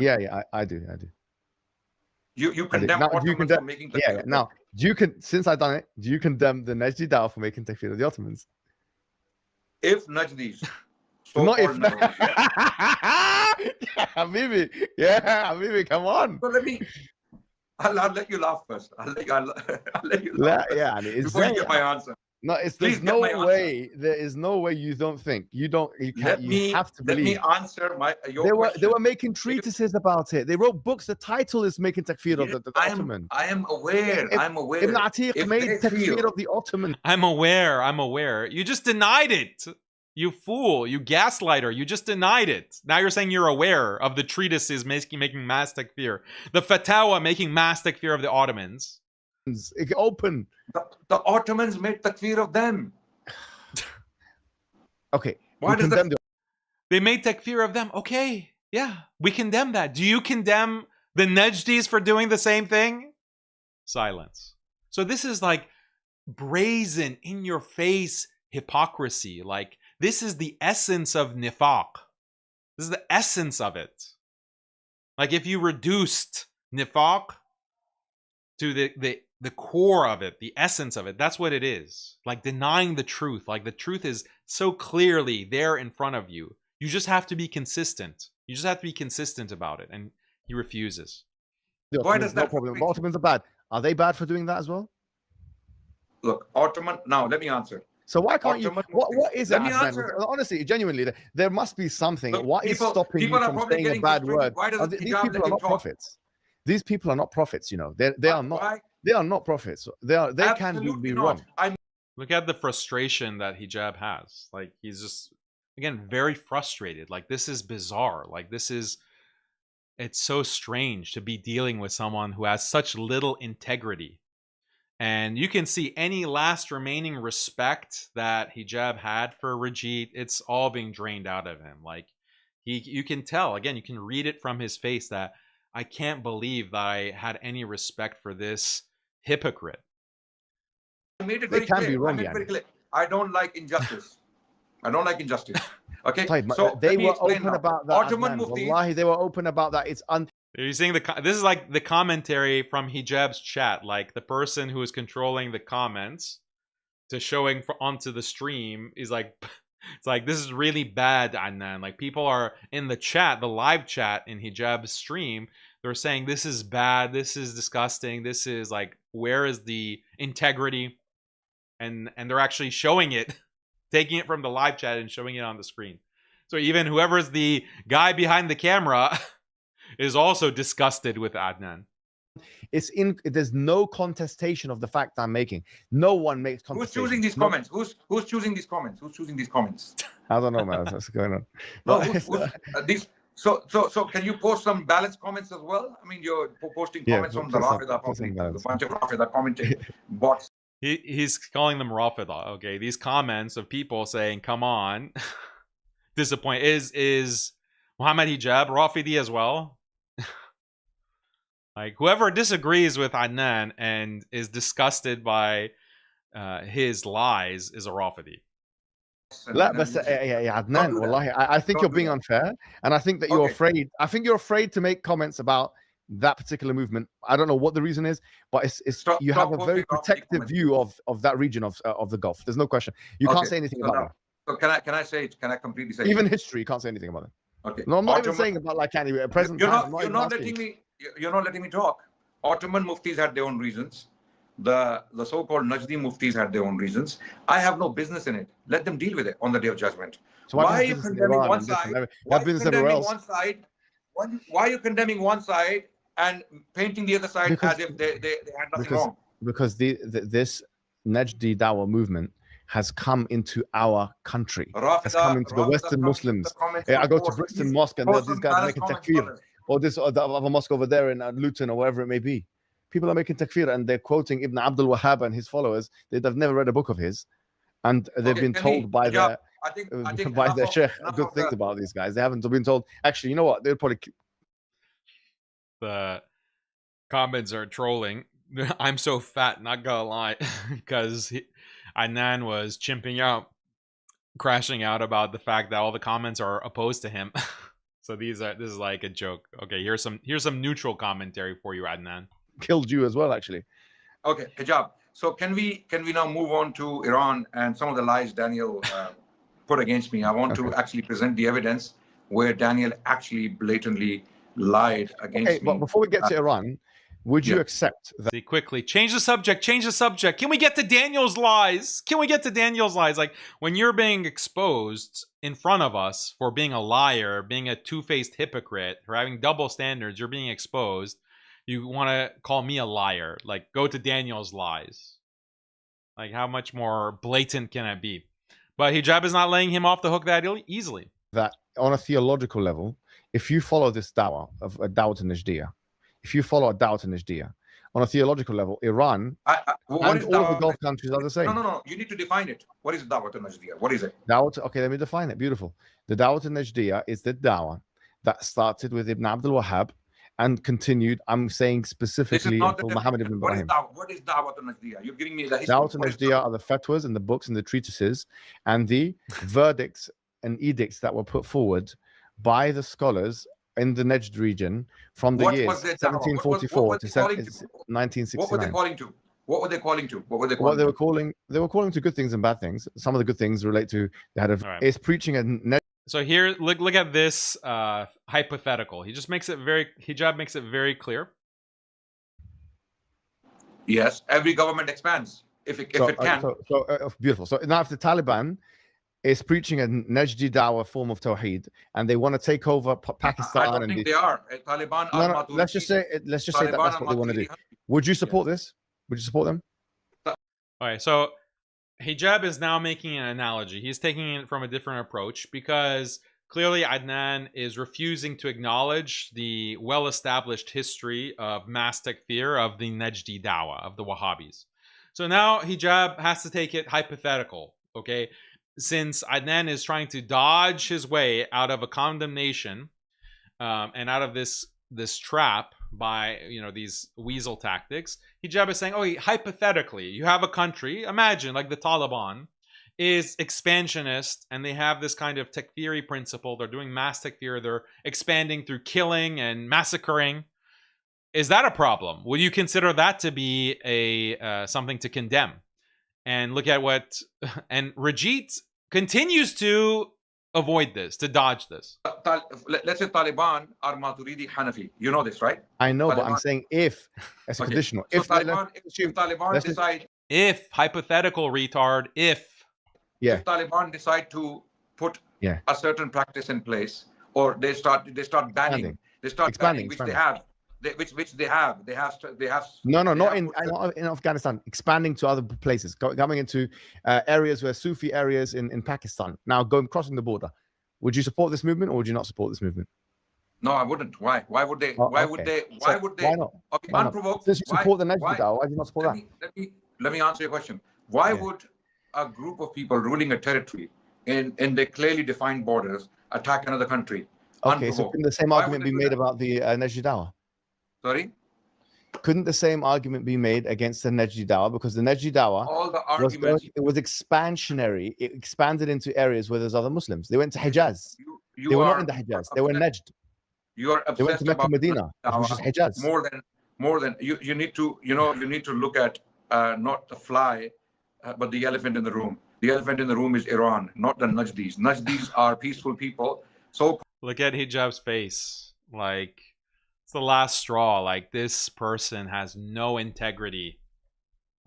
Yeah, I do. You condemn Ottomans for making takfir. Yeah. Now, since I've done it, do you condemn the Najdi Dawah for making takfir of the Ottomans? If Najdis, not if. Habibi, come on. So I'll let you laugh first. I'll let you laugh first. Yeah, before you get my answer. No, there's no way. There is no way you don't think. You have to believe. Let me answer your question. They were making treatises about it. They wrote books. The title is making takfir of the Ottoman. I am aware. I'm aware. Ibn Atiq made takfir of the Ottoman. I'm aware. You just denied it. You fool. You gaslighter. You just denied it. Now you're saying you're aware of the treatises making mass takfir. The fatwa making mass takfir of the Ottomans. Open. The Ottomans made takfir of them. Okay. Why does they made takfir of them? Okay. Yeah. We condemn that. Do you condemn the Najdis for doing the same thing? Silence. So this is like brazen, in your face hypocrisy. Like, this is the essence of nifaq. This is the essence of it. Like, if you reduced nifaq to the core of it, the essence of it, that's what it is. Like denying the truth. Like the truth is so clearly there in front of you. You just have to be consistent. You just have to be consistent about it. And he refuses. Why does that problem? The Ottomans are bad. Are they bad for doing that as well? Look, Ottoman. Now let me answer. So why can't you? What is it? Let me answer. Honestly, genuinely, there must be something. Look, what is stopping you from saying a bad word? These people are not prophets. These people are not prophets. You know, they are not. They are not prophets. They can be wrong. Look at the frustration that hijab has. Like, he's just, again, very frustrated. Like, this is bizarre. Like, it's so strange to be dealing with someone who has such little integrity. And you can see any last remaining respect that hijab had for Rajit, it's all being drained out of him. Like, you can tell, again, you can read it from his face that I can't believe that I had any respect for this hypocrite. I made it very clear. I don't like injustice. I don't like injustice. Okay, so they were open about that. Ottoman Mufti. Wallahi, they were open about that. It's You're seeing this is like the commentary from hijab's chat, like the person who is controlling the comments to showing onto the stream is like, it's like, this is really bad, Adnan. Like, people are in the chat, the live chat in hijab's stream, they're saying this is bad, this is disgusting, this is like, where is the integrity? And they're actually showing it, taking it from the live chat and showing it on the screen. So even whoever's the guy behind the camera is also disgusted with Adnan. There's no contestation of the fact I'm making. No one makes contestation. Who's choosing these comments? Who's choosing these comments? Who's choosing these comments? I don't know, man. What's going on? No, so can you post some balanced comments as well? I mean, you're posting comments from the Rafida public, a bunch of Rafida commenting bots. He's calling them Rafida. Okay, these comments of people saying, "Come on," disappoint is Muhammad Hijab Rafidi as well. Like, whoever disagrees with Adnan and is disgusted by his lies is a Rafidi. Adnan, wallahi, I think you're being unfair, and I think that you're afraid. I think you're afraid to make comments about that particular movement. I don't know what the reason is, but you have a very protective view of that region of the Gulf. There's no question. You can't say anything about that. So can I completely say even history? You can't say anything about it. Okay. No, I'm not even saying about like any present. You're not letting me talk. Ottoman muftis had their own reasons. The so-called Najdi muftis had their own reasons. I have no business in it. Let them deal with it on the Day of Judgment. So why are you condemning one side? Why are you condemning one side and painting the other side as if they had nothing wrong? Because this Najdi Dawah movement has come into our country. Has come into the Western Muslims. I go to Brixton Mosque and these guys are making takfir. Or this other mosque over there in Luton or wherever it may be. People are making takfir and they're quoting Ibn Abdul Wahhab and his followers. They've never read a book of his. And they've been told by their sheikh good things about these guys. They haven't been told, actually, you know what? They'll probably... The comments are trolling. I'm so fat, not gonna lie, because Adnan was chimping out, crashing out about the fact that all the comments are opposed to him. So this is like a joke. Okay, here's some neutral commentary for you, Adnan. Killed you as well, actually. Okay, hijab. So can we now move on to Iran and some of the lies Daniel put against me? I want to actually present the evidence where Daniel actually blatantly lied against me. But before we get to Iran, would you accept that? See, quickly, change the subject. Can we get to Daniel's lies? Like, when you're being exposed in front of us for being a liar, being a two-faced hypocrite, for having double standards, you're being exposed. You want to call me a liar. Like, go to Daniel's lies. Like, how much more blatant can it be? But hijab is not laying him off the hook that easily. That on a theological level, if you follow this dawah of a dawah to Najdiyah, if you follow a dawah to Najdiyah, on a theological level, Iran and all the Gulf countries are the same. No. You need to define it. What is dawah to Najdiyah? What is it? Okay, let me define it. Beautiful. The dawah to Najdiyah is the dawah that started with Ibn Abdul Wahhab and continued, I'm saying specifically, until Muhammad ibn Ibrahim. What is dawah to Najdiyah? You're giving me the history. Dawah to Najdiyah are the fatwas and the books and the treatises and the verdicts and edicts that were put forward by the scholars in the Najd region from the years 1744 to 1969. What were they calling to? They were calling to good things and bad things. Some of the good things relate to is preaching a So here, look at this hypothetical. Hijab makes it very clear. Yes, every government expands if it can. Beautiful. So now if the Taliban is preaching a Najdi Dawah form of Tawheed and they want to take over Pakistan. I don't think they are. Taliban are not. Let's just say that's what they want to do. Would you support this? Would you support them? All right. So Hijab is now making an analogy. He's taking it from a different approach because clearly Adnan is refusing to acknowledge the well-established history of mass takfir of the Najdi Dawah, of the Wahhabis. So now Hijab has to take it hypothetical, okay? Since Adnan is trying to dodge his way out of a condemnation and out of this trap by, you know, these weasel tactics, Hijab is saying, oh, hypothetically, you have a country, imagine like the Taliban is expansionist and they have this kind of takfiri principle. They're doing mass takfir. They're expanding through killing and massacring. Is that a problem? Will you consider that to be a something to condemn? And look at what, and Rajit continues to avoid this, to dodge this. Let's say Taliban are Maturidi Hanafi. You know this, right? I know, Taliban. But I'm saying if, as a conditional. So if Taliban decide... If, hypothetical retard, if Taliban decide to put a certain practice in place, or they start banning, expanding, which they have. They have. No, not in Afghanistan. Expanding to other places, coming into areas where Sufi areas in Pakistan. Now, crossing the border. Would you support this movement, or would you not support this movement? No, I wouldn't. Why? Why would they? Why would they? Why not? Okay, unprovoked. Since you support the Najdi Dawah, why do you not support that? Let me answer your question. Why would a group of people ruling a territory in the clearly defined borders attack another country? Okay, so couldn't the same argument be made about the Najdi Dawah? Sorry? Couldn't the same argument be made against the Najdi Dawah? Because the Najdi Dawah was expansionary. It expanded into areas where there's other Muslims. They went to Hijaz. They were not in the Hijaz. They were in Najd. You are obsessed. They went to Mecca, Medina, which is Hijaz. More than you need to look at not the fly, but the elephant in the room. The elephant in the room is Iran, not the Najdis. Najdis are peaceful people. So look at Hijab's face. Like, it's the last straw. Like, this person has no integrity.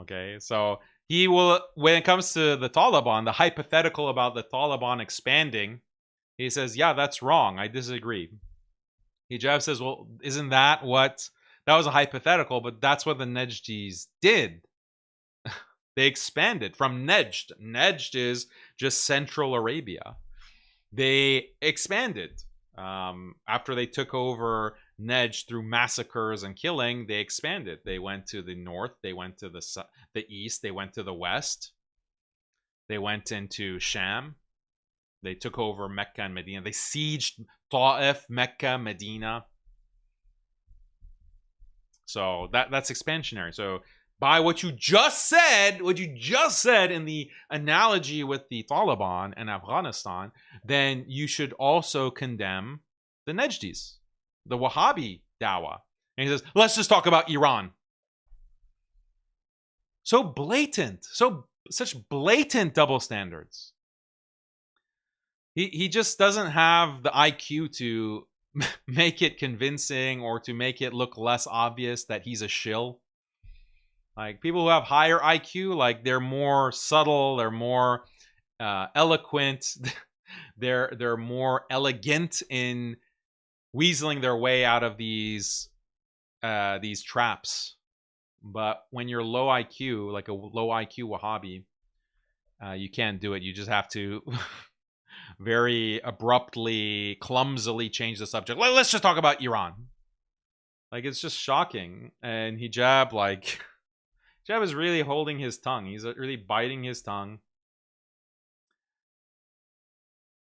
Okay, so he will, when it comes to the Taliban, the hypothetical about the Taliban expanding, he says, yeah, that's wrong. I disagree. Hijab says, well, isn't that what, that was a hypothetical, but that's what the Najdis did. They expanded from Najd. Najd is just Central Arabia. They expanded. After they took over Najd through massacres and killing, they expanded. They went to the north. They went to the east. They went to the west. They went into Sham. They took over Mecca and Medina. They sieged Ta'if, Mecca, Medina. So that's expansionary. So by what you just said in the analogy with the Taliban and Afghanistan, then you should also condemn the Najdis, the Wahhabi Dawah. And he says, let's just talk about Iran. So blatant, such blatant double standards. He just doesn't have the IQ to make it convincing or to make it look less obvious that he's a shill. Like, people who have higher IQ, like, they're more subtle, they're more eloquent, they're more elegant in weaseling their way out of these traps. But when you're low IQ, like a low IQ Wahhabi, you can't do it. You just have to very abruptly, clumsily change the subject. Let's just talk about Iran. Like, it's just shocking. And Hijab, like, Hijab is really holding his tongue. He's really biting his tongue.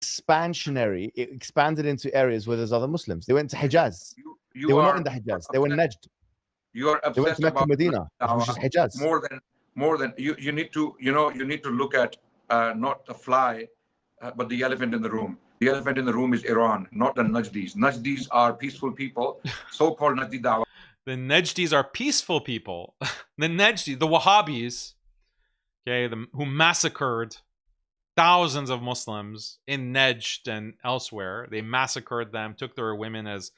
Expansionary. It expanded into areas where there's other Muslims. They went to Hijaz. They were not in the Hijaz. They were in Najd. You are obsessed. They went to Mecca, Medina, which is Hijaz. More than you need to look at not the fly, but the elephant in the room. The elephant in the room is Iran, not the Najdis. Najdis are peaceful people, so-called Najdi Dawah. The Najdis are peaceful people. The Najdis, the Wahhabis, okay, who massacred thousands of Muslims in Najd and elsewhere. They massacred them, took their women as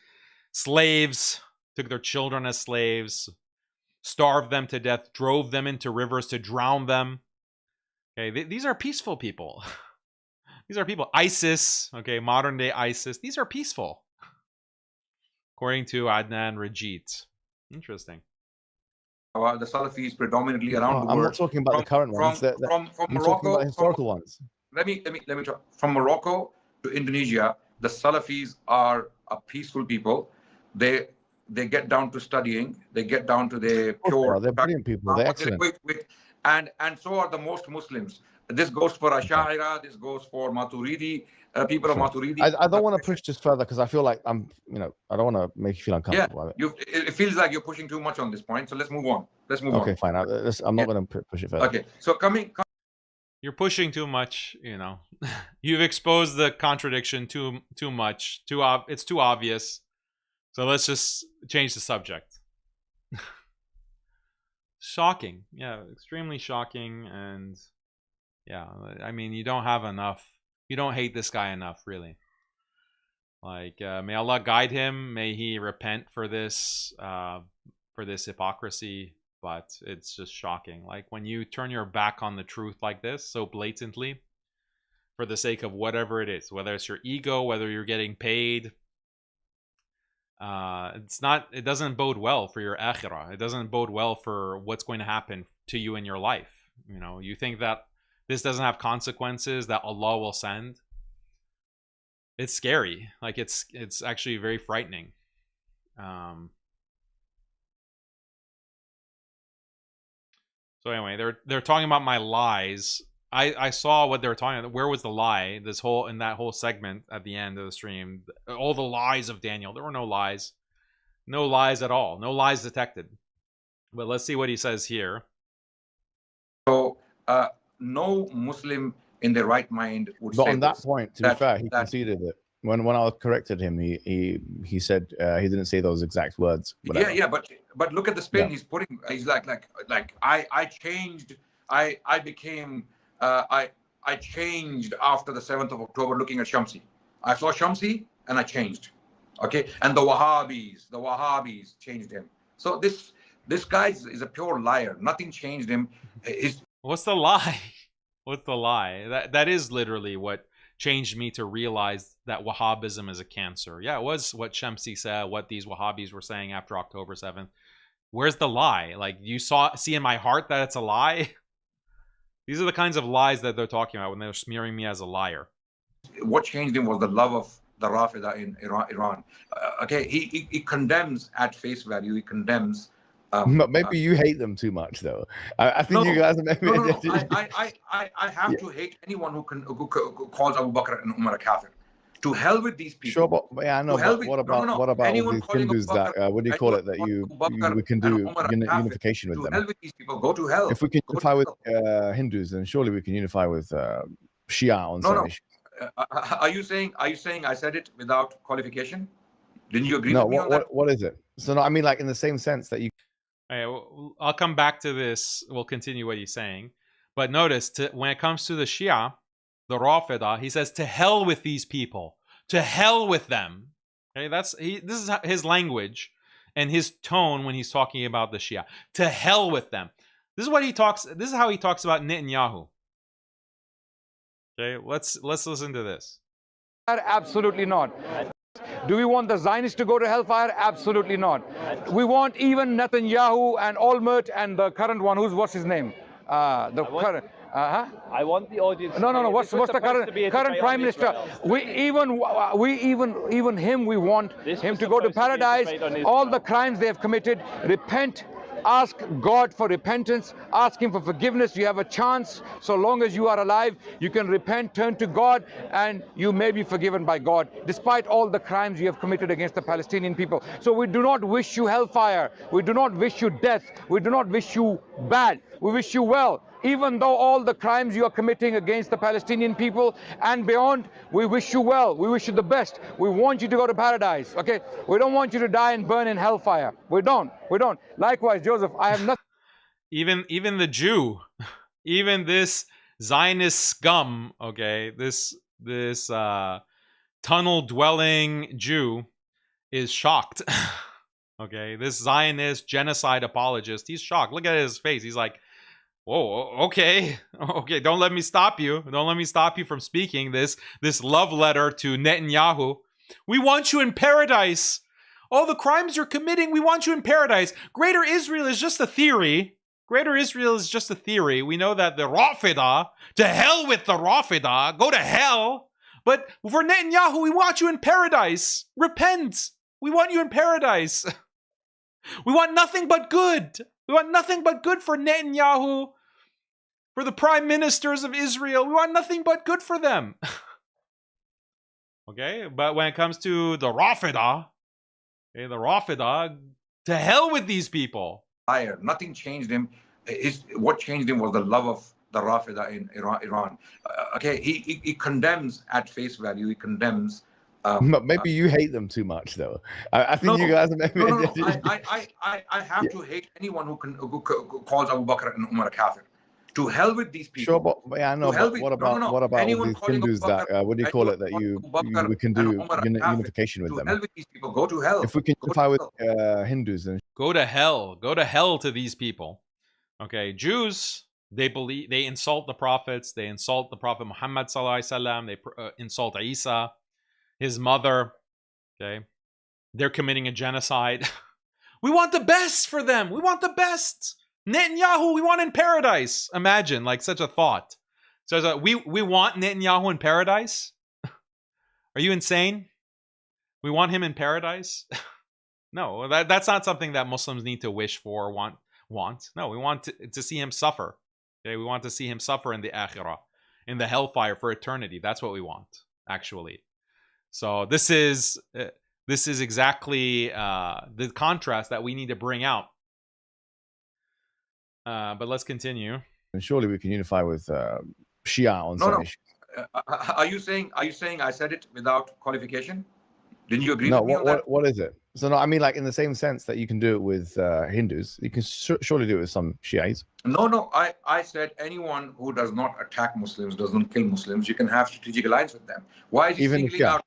slaves, took their children as slaves, starved them to death, drove them into rivers to drown them. Okay, these are peaceful people. These are people. ISIS, okay, modern day ISIS. These are peaceful, according to Adnan Rajit. Interesting. the Salafis predominantly around the I'm world. not talking about the current ones. From I'm Morocco, talking about historical ones. Let me talk. From Morocco to Indonesia, the Salafis are a peaceful people. They get down to studying. They get down to their pure. They're brilliant people. They're excellent. And so are the most Muslims. This goes for Ash'ira. This goes for Maturidi. People of Maturidi. I don't want to push this further because I feel like I don't want to make you feel uncomfortable. Yeah, it feels like you're pushing too much on this point. So let's move on. Okay, fine. I'm not going to push it further. Okay, so you're pushing too much. You've exposed the contradiction too much. It's too obvious. So let's just change the subject. Shocking. Yeah, extremely shocking. And yeah, I mean, you don't have enough. You don't hate this guy enough, really. Like, may Allah guide him. May he repent for this hypocrisy. But it's just shocking. Like, when you turn your back on the truth like this, so blatantly, for the sake of whatever it is, whether it's your ego, whether you're getting paid, it doesn't bode well for your akhirah. It doesn't bode well for what's going to happen to you in your life. You think that this doesn't have consequences that Allah will send. It's scary. Like, it's actually very frightening. So anyway, they're talking about my lies. I saw what they were talking about. Where was the lie? In that whole segment at the end of the stream, all the lies of Daniel. There were no lies. No lies at all. No lies detected. But let's see what he says here. So, no Muslim in their right mind would say. But on that point, to be fair, he conceded it. When I corrected him, he said he didn't say those exact words. Whatever. Yeah, but look at the spin he's putting. He's like I changed. I changed after the 7th of October looking at Shamsi. I saw Shamsi and I changed. Okay, and the Wahhabis changed him. So this guy is a pure liar. Nothing changed him. What's the lie? What's the lie? That is literally what changed me to realize that Wahhabism is a cancer. Yeah, it was what Shamsi said, what these Wahhabis were saying after October 7th. Where's the lie? Like, you see in my heart that it's a lie? These are the kinds of lies that they're talking about when they're smearing me as a liar. What changed him was the love of the Rafida in Iran. Okay, he condemns at face value. He condemns. Maybe you hate them too much, though. I think you guys. I have to hate anyone who calls Abu Bakr and Umar a kafir. To hell with these people. Sure, but yeah, I know. But what about all these Hindus that what do you call it? That we can do unification with them. To hell with these people. Go to hell. If we can unify with Hindus, then surely we can unify with Shia on some issues. Are you saying I said it without qualification? Didn't you agree with me on that? What is it? So no, I mean, like, in the same sense that you. All right, well, I'll come back to this. We'll continue what he's saying, but notice when it comes to the Shia, the Rafida, he says, "To hell with these people. To hell with them." Okay, this is his language and his tone when he's talking about the Shia. To hell with them. This is how he talks about Netanyahu. Okay, let's listen to this. Absolutely not. Do we want the Zionists to go to hellfire? Absolutely not. We want even Netanyahu and Olmert and the current one, what's his name? I want the audience. No. What's the current prime minister? We want him to go to paradise. All the crimes they have committed, repent. Ask God for repentance. Ask Him for forgiveness. You have a chance. So long as you are alive, you can repent, turn to God, and you may be forgiven by God, despite all the crimes you have committed against the Palestinian people. So we do not wish you hellfire. We do not wish you death. We do not wish you bad. We wish you well. Even though all the crimes you are committing against the Palestinian people and beyond, we wish you well. We wish you the best. We want you to go to paradise. Okay? We don't want you to die and burn in hellfire. We don't. Likewise, Joseph, I have nothing. Even the Jew, even this Zionist scum, okay, this tunnel dwelling Jew is shocked. Okay, this Zionist genocide apologist, he's shocked. Look at his face. He's like, whoa, okay, don't let me stop you. Don't let me stop you from speaking this love letter to Netanyahu. We want you in paradise. all the crimes you're committing, we want you in paradise. Greater Israel is just a theory. Greater Israel is just a theory. We know that the Rafidah, to hell with the Rafidah, go to hell. But for Netanyahu, we want you in paradise. Repent. We want you in paradise. We want nothing but good. We want nothing but good for Netanyahu, for the prime ministers of Israel. We want nothing but good for them. Okay, but when it comes to the Rafidah, to hell with these people. Nothing changed him. What changed him was the love of the Rafidah in Iran. Okay, he condemns at face value. He condemns. But maybe you hate them too much, though. I think you guys. Maybe I have to hate anyone who calls Abu Bakr and Umar a kafir. To hell with these people. Sure, but yeah, I know. But what about all these Hindus that what do you call it that we can do unification with them? To hell with these people. Go to hell. If we can unify with Hindus, then go to hell. Go to hell to these people. Okay, Jews, they insult the prophets. They insult the Prophet Muhammad sallallahu alaihi wasallam. They insult Isa, his mother. Okay, they're committing a genocide. We want the best for them. We want the best. Netanyahu, we want in paradise. Imagine, like, such a thought. So we want Netanyahu in paradise? Are you insane? We want him in paradise? No, that's not something that Muslims need to wish for or want. No, we want to see him suffer. Okay, we want to see him suffer in the akhirah, in the hellfire for eternity. That's what we want, actually. So this is exactly the contrast that we need to bring out. But let's continue. And surely we can unify with Shia on some issues. Are you saying I said it without qualification? Didn't you agree with me on that? What is it? So no, I mean, like, in the same sense that you can do it with Hindus, you can surely do it with some Shiites. No, I said anyone who does not attack Muslims, doesn't kill Muslims, you can have strategic alliance with them. Why is he singling out?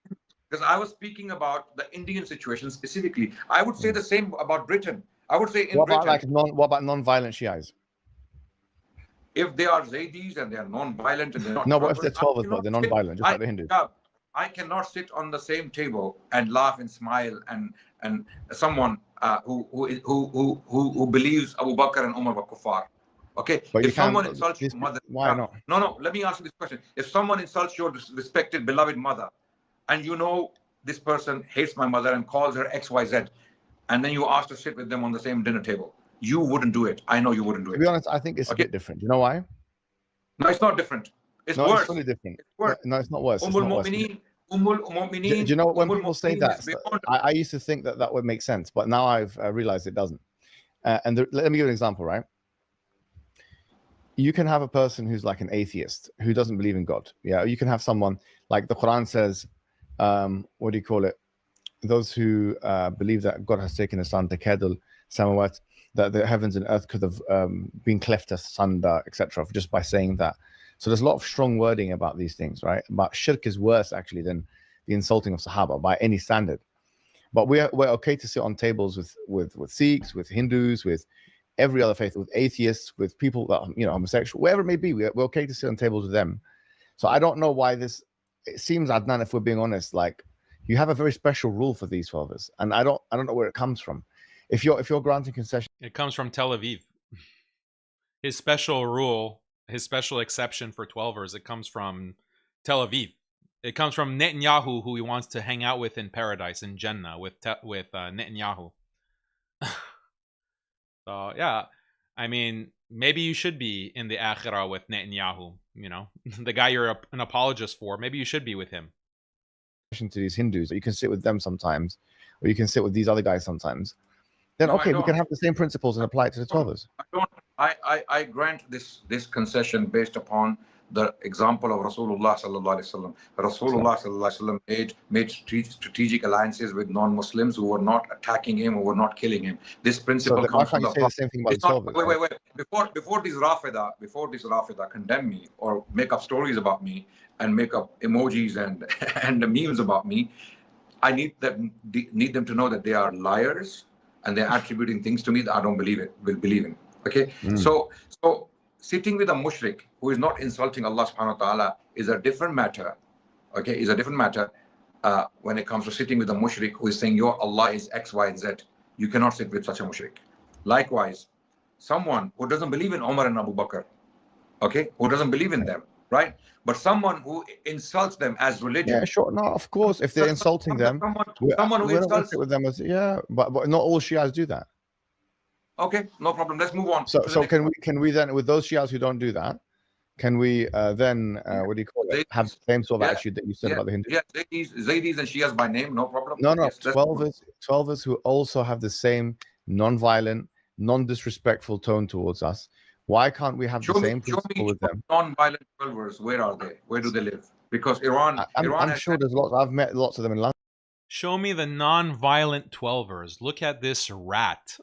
Because I was speaking about the Indian situation specifically. I would say the same about Britain. I would say in Britain. What about non-violent Shiites? If they are Zaydis and they are non-violent and they're not. No, but if they're 12 as well, they're non-violent, just like the Hindus. I cannot sit on the same table and laugh and smile and someone who believes Abu Bakr and Umar were kuffar. Okay, but if someone insults your mother, why not? No. Let me ask you this question: if someone insults your respected, beloved mother, and you know this person hates my mother and calls her XYZ, and then you ask to sit with them on the same dinner table, you wouldn't do it. I know you wouldn't do it. To be honest, I think it's a bit different. You know why? No, it's not different. It's no, worse. It's really different. It's worse. No, it's not worse. Do you know when people say that? I used to think that would make sense, but now I've realized it doesn't. Let me give you an example, right? You can have a person who's like an atheist who doesn't believe in God. Yeah, you can have someone like the Quran says, what do you call it? Those who believe that God has taken us under Kedul Samawat, that the heavens and earth could have been cleft asunder, etc., just by saying that. So there's a lot of strong wording about these things, right? But shirk is worse actually than the insulting of Sahaba by any standard. But we're okay to sit on tables with Sikhs, with Hindus, with every other faith, with atheists, with people that homosexual, wherever it may be. We're okay to sit on tables with them. So I don't know why this. It seems, Adnan, if we're being honest, like you have a very special rule for these fathers, and I don't know where it comes from. If you're granting concession, it comes from Tel Aviv. His special rule, his special exception for 12ers, it comes from Tel Aviv. It comes from Netanyahu, who he wants to hang out with in paradise, in Jannah, with Netanyahu. So yeah, I mean, maybe you should be in the Akhirah with Netanyahu. The guy you're an apologist for. Maybe you should be with him. To these Hindus, you can sit with them sometimes, or you can sit with these other guys sometimes. Then okay, we can have the same principles and apply it to the 12ers. I grant this concession based upon the example of Rasulullah sallallahu alaihi wasallam. Rasulullah sallallahu alaihi wasallam made strategic alliances with non-Muslims who were not attacking him, who were not killing him. This principle comes from the same thing about the 12ers. Wait. Before these Rafida condemn me or make up stories about me and make up emojis and the memes about me, I need them to know that they are liars and they're attributing things to me that I don't believe in. Okay, so sitting with a mushrik who is not insulting Allah subhanahu wa ta'ala is a different matter. Okay, is a different matter when it comes to sitting with a mushrik who is saying your Allah is X, Y, and Z. You cannot sit with such a mushrik. Likewise, someone who doesn't believe in Umar and Abu Bakr, okay, who doesn't believe in them, right? But someone who insults them as religion. Yeah, sure. No, of course, if they're insulting them, someone who we're not going to insults sit with them as but not all Shias do that. Okay, no problem. Let's move on. So can we then, with those Shias who don't do that, can we then what do you call it? Have the same sort of attitude that you said about the Hindus? Yeah, Zaydis and Shias by name, no problem. No, Yes, 12ers who also have the same non-violent, non-disrespectful tone towards us. Why can't we have the same principle with them? Non-violent 12ers, where are they? Where do they live? Because Iran, I'm sure there's lots. I've met lots of them in London. Show me the non-violent 12ers. Look at this rat.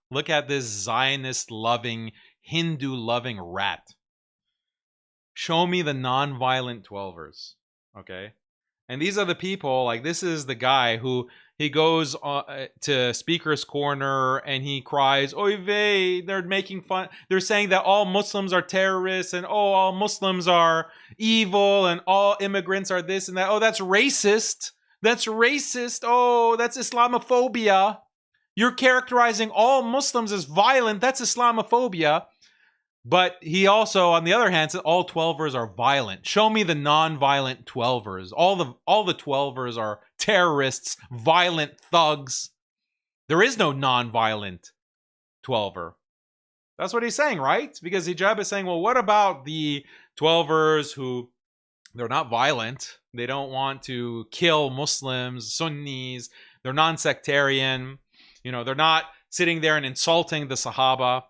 Look at this Zionist-loving, Hindu-loving rat. Show me the non-violent 12ers. Okay? And these are the people, like this is the guy who he goes to Speaker's Corner and he cries, "Oy vey, they're making fun. They're saying that all Muslims are terrorists and oh, all Muslims are evil and all immigrants are this and that. Oh, that's racist. That's racist. Oh, that's Islamophobia. You're characterizing all Muslims as violent. That's Islamophobia." But he also, on the other hand, said all 12ers are violent. Show me the non-violent 12ers. All the 12ers are terrorists, violent thugs. There is no non-violent 12er. That's what he's saying, right? Because Hijab is saying, well, what about the 12ers who they're not violent? They don't want to kill Muslims, Sunnis. They're non-sectarian. You know, they're not sitting there and insulting the Sahaba.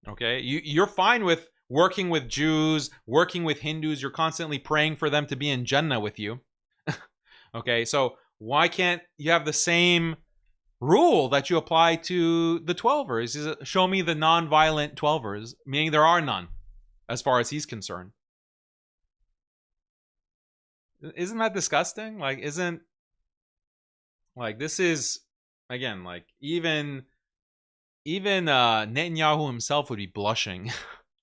Okay, you're fine with working with Jews, working with Hindus. You're constantly praying for them to be in Jannah with you. Okay, so why can't you have the same rule that you apply to the 12ers? Show me the non-violent 12ers, meaning there are none, as far as he's concerned. Isn't that disgusting? Like, this is, again, like, even Netanyahu himself would be blushing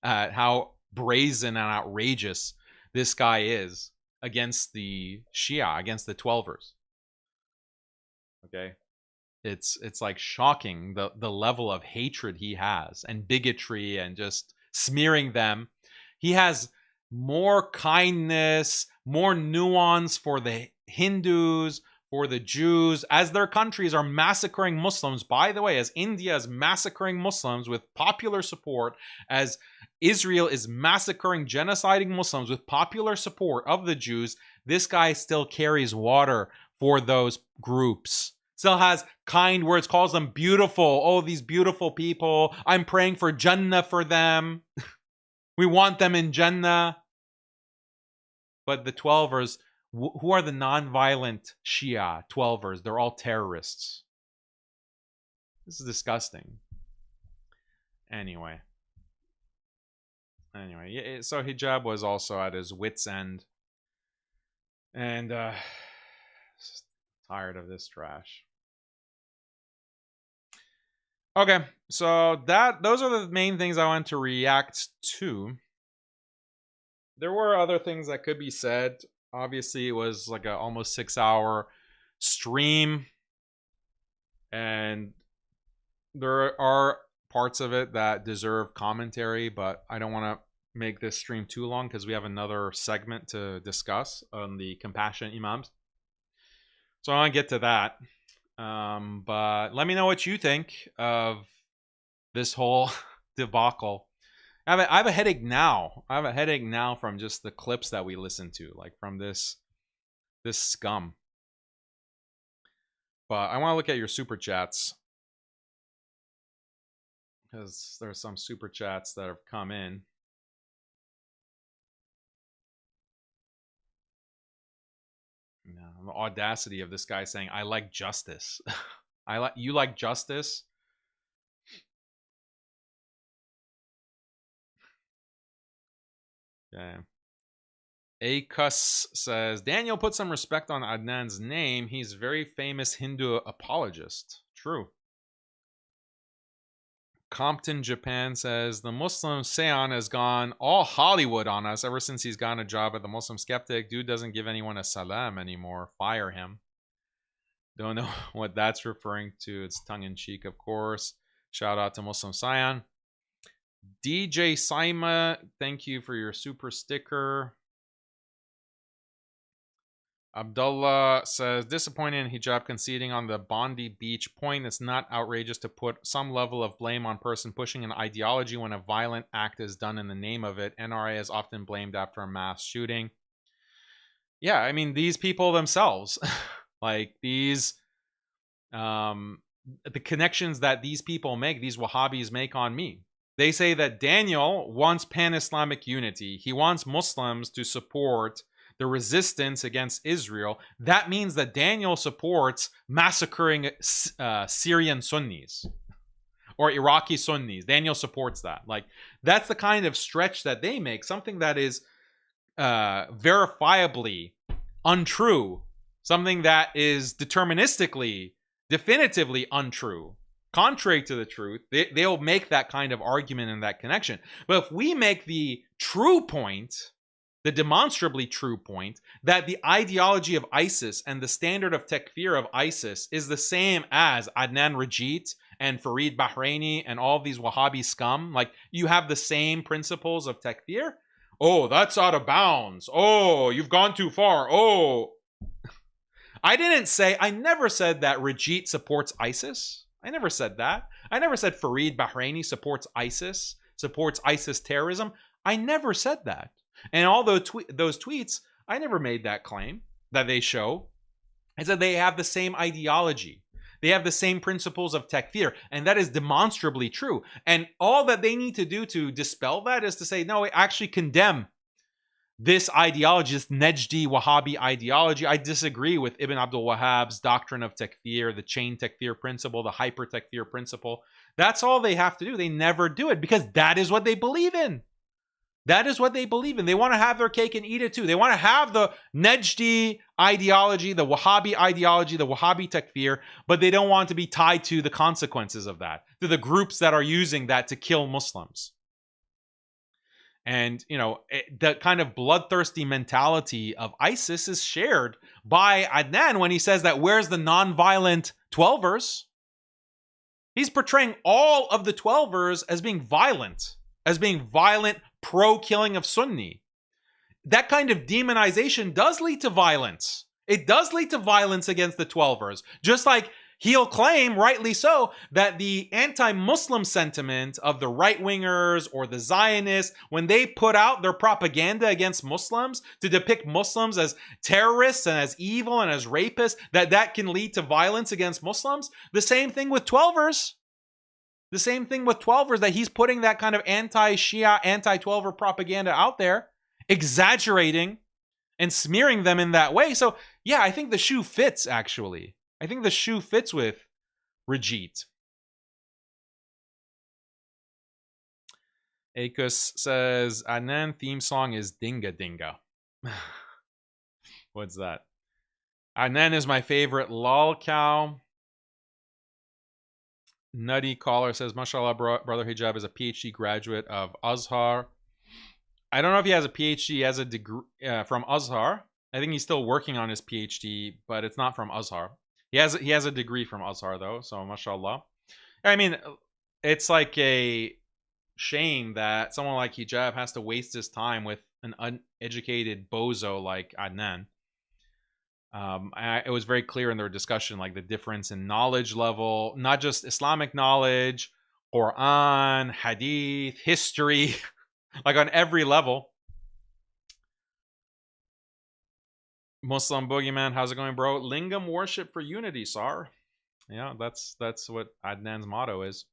at how brazen and outrageous this guy is against the Shia, against the 12ers. Okay, it's like shocking the level of hatred he has and bigotry and just smearing them. He has more kindness, more nuance for the Hindus, for the Jews, as their countries are massacring Muslims. By the way, as India is massacring Muslims with popular support, as Israel is massacring, genociding Muslims with popular support of the Jews, this guy still carries water for those groups. Still has kind words, calls them beautiful. Oh, these beautiful people. I'm praying for Jannah for them. We want them in Jannah. But the 12ers, who are the non-violent Shia 12ers? They're all terrorists. This is disgusting. Anyway, so Hijab was also at his wit's end. And tired of this trash. Okay, so those are the main things I wanted to react to. There were other things that could be said. Obviously, it was like a almost 6-hour stream. And there are parts of it that deserve commentary, but I don't want to make this stream too long because we have another segment to discuss on the compassionate imams. So I want to get to that. But let me know what you think of this whole debacle. I have a headache now. I have a headache now from just the clips that we listened to, like from this scum. But I want to look at your super chats because there's some super chats that have come in. The audacity of this guy saying, "I like justice." You like justice? Okay. Akus says, Daniel, put some respect on Adnan's name. He's a very famous Hindu apologist. True. Compton, Japan says, the Muslim Seon has gone all Hollywood on us ever since he's gotten a job at the Muslim Skeptic. Dude doesn't give anyone a salam anymore. Fire him. Don't know what that's referring to. It's tongue-in-cheek, of course. Shout out to Muslim Sion. DJ Saima, thank you for your super sticker. Abdullah says, disappointed in hijab conceding on the Bondi Beach point. It's not outrageous to put some level of blame on person pushing an ideology when a violent act is done in the name of it. NRA is often blamed after a mass shooting. Yeah, I mean, these people themselves, like these, the connections that these people make, these Wahhabis make on me. They say that Daniel wants pan-Islamic unity. He wants Muslims to support the resistance against Israel. That means that Daniel supports massacring Syrian Sunnis or Iraqi Sunnis. Daniel supports that. Like, that's the kind of stretch that they make, something that is verifiably untrue, something that is deterministically, definitively untrue, contrary to the truth. They'll make that kind of argument and that connection. But if we make the true point, the demonstrably true point, that the ideology of ISIS and the standard of takfir of ISIS is the same as Adnan Rajit and Fareed Bahraini and all these Wahhabi scum, like you have the same principles of takfir. Oh, that's out of bounds. Oh, you've gone too far. Oh, I never said that Rajit supports ISIS. I never said that. I never said Fareed Bahraini supports ISIS terrorism. I never said that. And all those tweets, I never made that claim that they show. I said they have the same ideology. They have the same principles of takfir. And that is demonstrably true. And all that they need to do to dispel that is to say, no, we actually condemn this ideology, this Najdi Wahhabi ideology. I disagree with Ibn Abdul Wahhab's doctrine of takfir, the chain takfir principle, the hyper takfir principle. That's all they have to do. They never do it because that is what they believe in. That is what they believe in. They want to have their cake and eat it too. They want to have the Najdi ideology, the Wahhabi ideology, the Wahhabi takfir, but they don't want to be tied to the consequences of that, to the groups that are using that to kill Muslims. And, you know, the kind of bloodthirsty mentality of ISIS is shared by Adnan when he says that where's the nonviolent 12ers? He's portraying all of the 12ers as being violent pro-killing of Sunni. That kind of demonization does lead to violence. It does lead to violence against the 12ers. Just like he'll claim, rightly so, that the anti-Muslim sentiment of the right-wingers or the Zionists, when they put out their propaganda against Muslims to depict Muslims as terrorists and as evil and as rapists, that can lead to violence against Muslims. The same thing with 12ers. The same thing with 12ers, that he's putting that kind of anti-Shia, anti-12er propaganda out there, exaggerating and smearing them in that way. So, yeah, I think the shoe fits, actually. I think the shoe fits with Rajit. Akos says, Adnan theme song is Dinga Dinga. What's that? Adnan is my favorite lol cow. Nutty Caller says, mashallah, Brother Hijab is a PhD graduate of Azhar. I don't know if he has a PhD. He has a degree from Azhar. I think he's still working on his PhD, but it's not from Azhar. He has a degree from Azhar, though, so mashallah. I mean, it's like a shame that someone like Hijab has to waste his time with an uneducated bozo like Adnan. It was very clear in their discussion, like the difference in knowledge level, not just Islamic knowledge, Quran, Hadith, history, like on every level. Muslim Boogeyman, how's it going, bro? Lingam worship for unity, Sar. Yeah, that's what Adnan's motto is.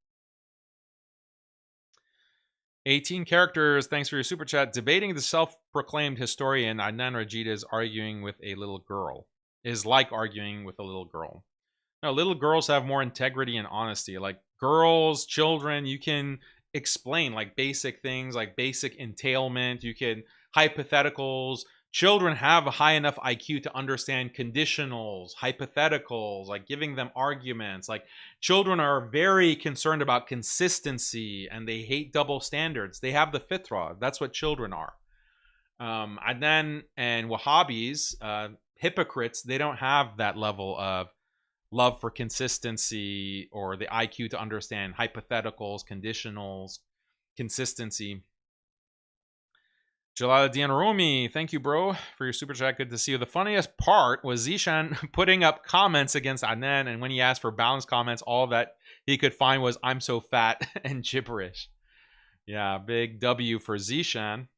18 characters, thanks for your super chat. Debating the self-proclaimed historian, Adnan Rajid is arguing with a little girl. Is like arguing with a little girl. Now, little girls have more integrity and honesty. Like girls, children, you can explain like basic things, like basic entailment. You can hypotheticals, children have a high enough IQ to understand conditionals, hypotheticals, like giving them arguments. Like children are very concerned about consistency and they hate double standards. They have the fitra. That's what children are. Adnan and Wahhabis, hypocrites, they don't have that level of love for consistency or the IQ to understand hypotheticals, conditionals, consistency. Jalaluddin Rumi, thank you, bro, for your super chat. Good to see you. The funniest part was Zishan putting up comments against Adnan, and when he asked for balanced comments, all that he could find was "I'm so fat" and gibberish. Yeah, big W for Zishan.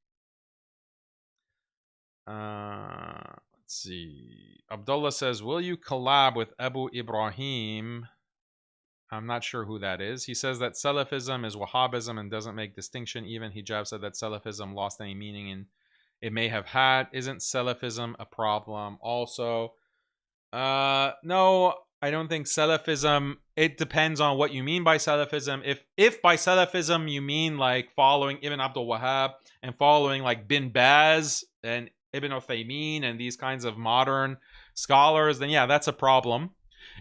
Let's see. Abdullah says, "Will you collab with Abu Ibrahim?" I'm not sure who that is. He says that Salafism is Wahhabism and doesn't make distinction. Even Hijab said that Salafism lost any meaning and it may have had. Isn't Salafism a problem also? No, I don't think Salafism, it depends on what you mean by Salafism. If by Salafism you mean like following Ibn Abdul Wahhab and following like Bin Baz and Ibn Uthaymeen and these kinds of modern scholars, then yeah, that's a problem.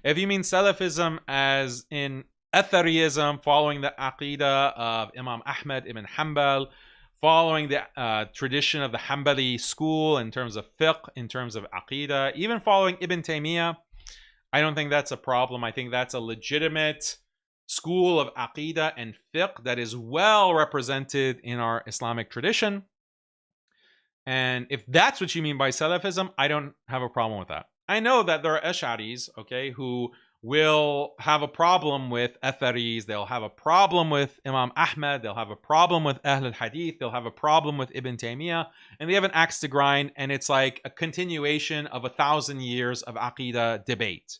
If you mean Salafism as in Athariism, following the Aqidah of Imam Ahmad ibn Hanbal, following the tradition of the Hanbali school in terms of fiqh, in terms of Aqidah, even following Ibn Taymiyyah, I don't think that's a problem. I think that's a legitimate school of Aqidah and fiqh that is well represented in our Islamic tradition. And if that's what you mean by Salafism, I don't have a problem with that. I know that there are Ash'aris, okay, who will have a problem with Atharis, they'll have a problem with Imam Ahmad, they'll have a problem with Ahl al-Hadith, they'll have a problem with Ibn Taymiyyah, and they have an axe to grind, and it's like a continuation of 1,000 years of Aqidah debate.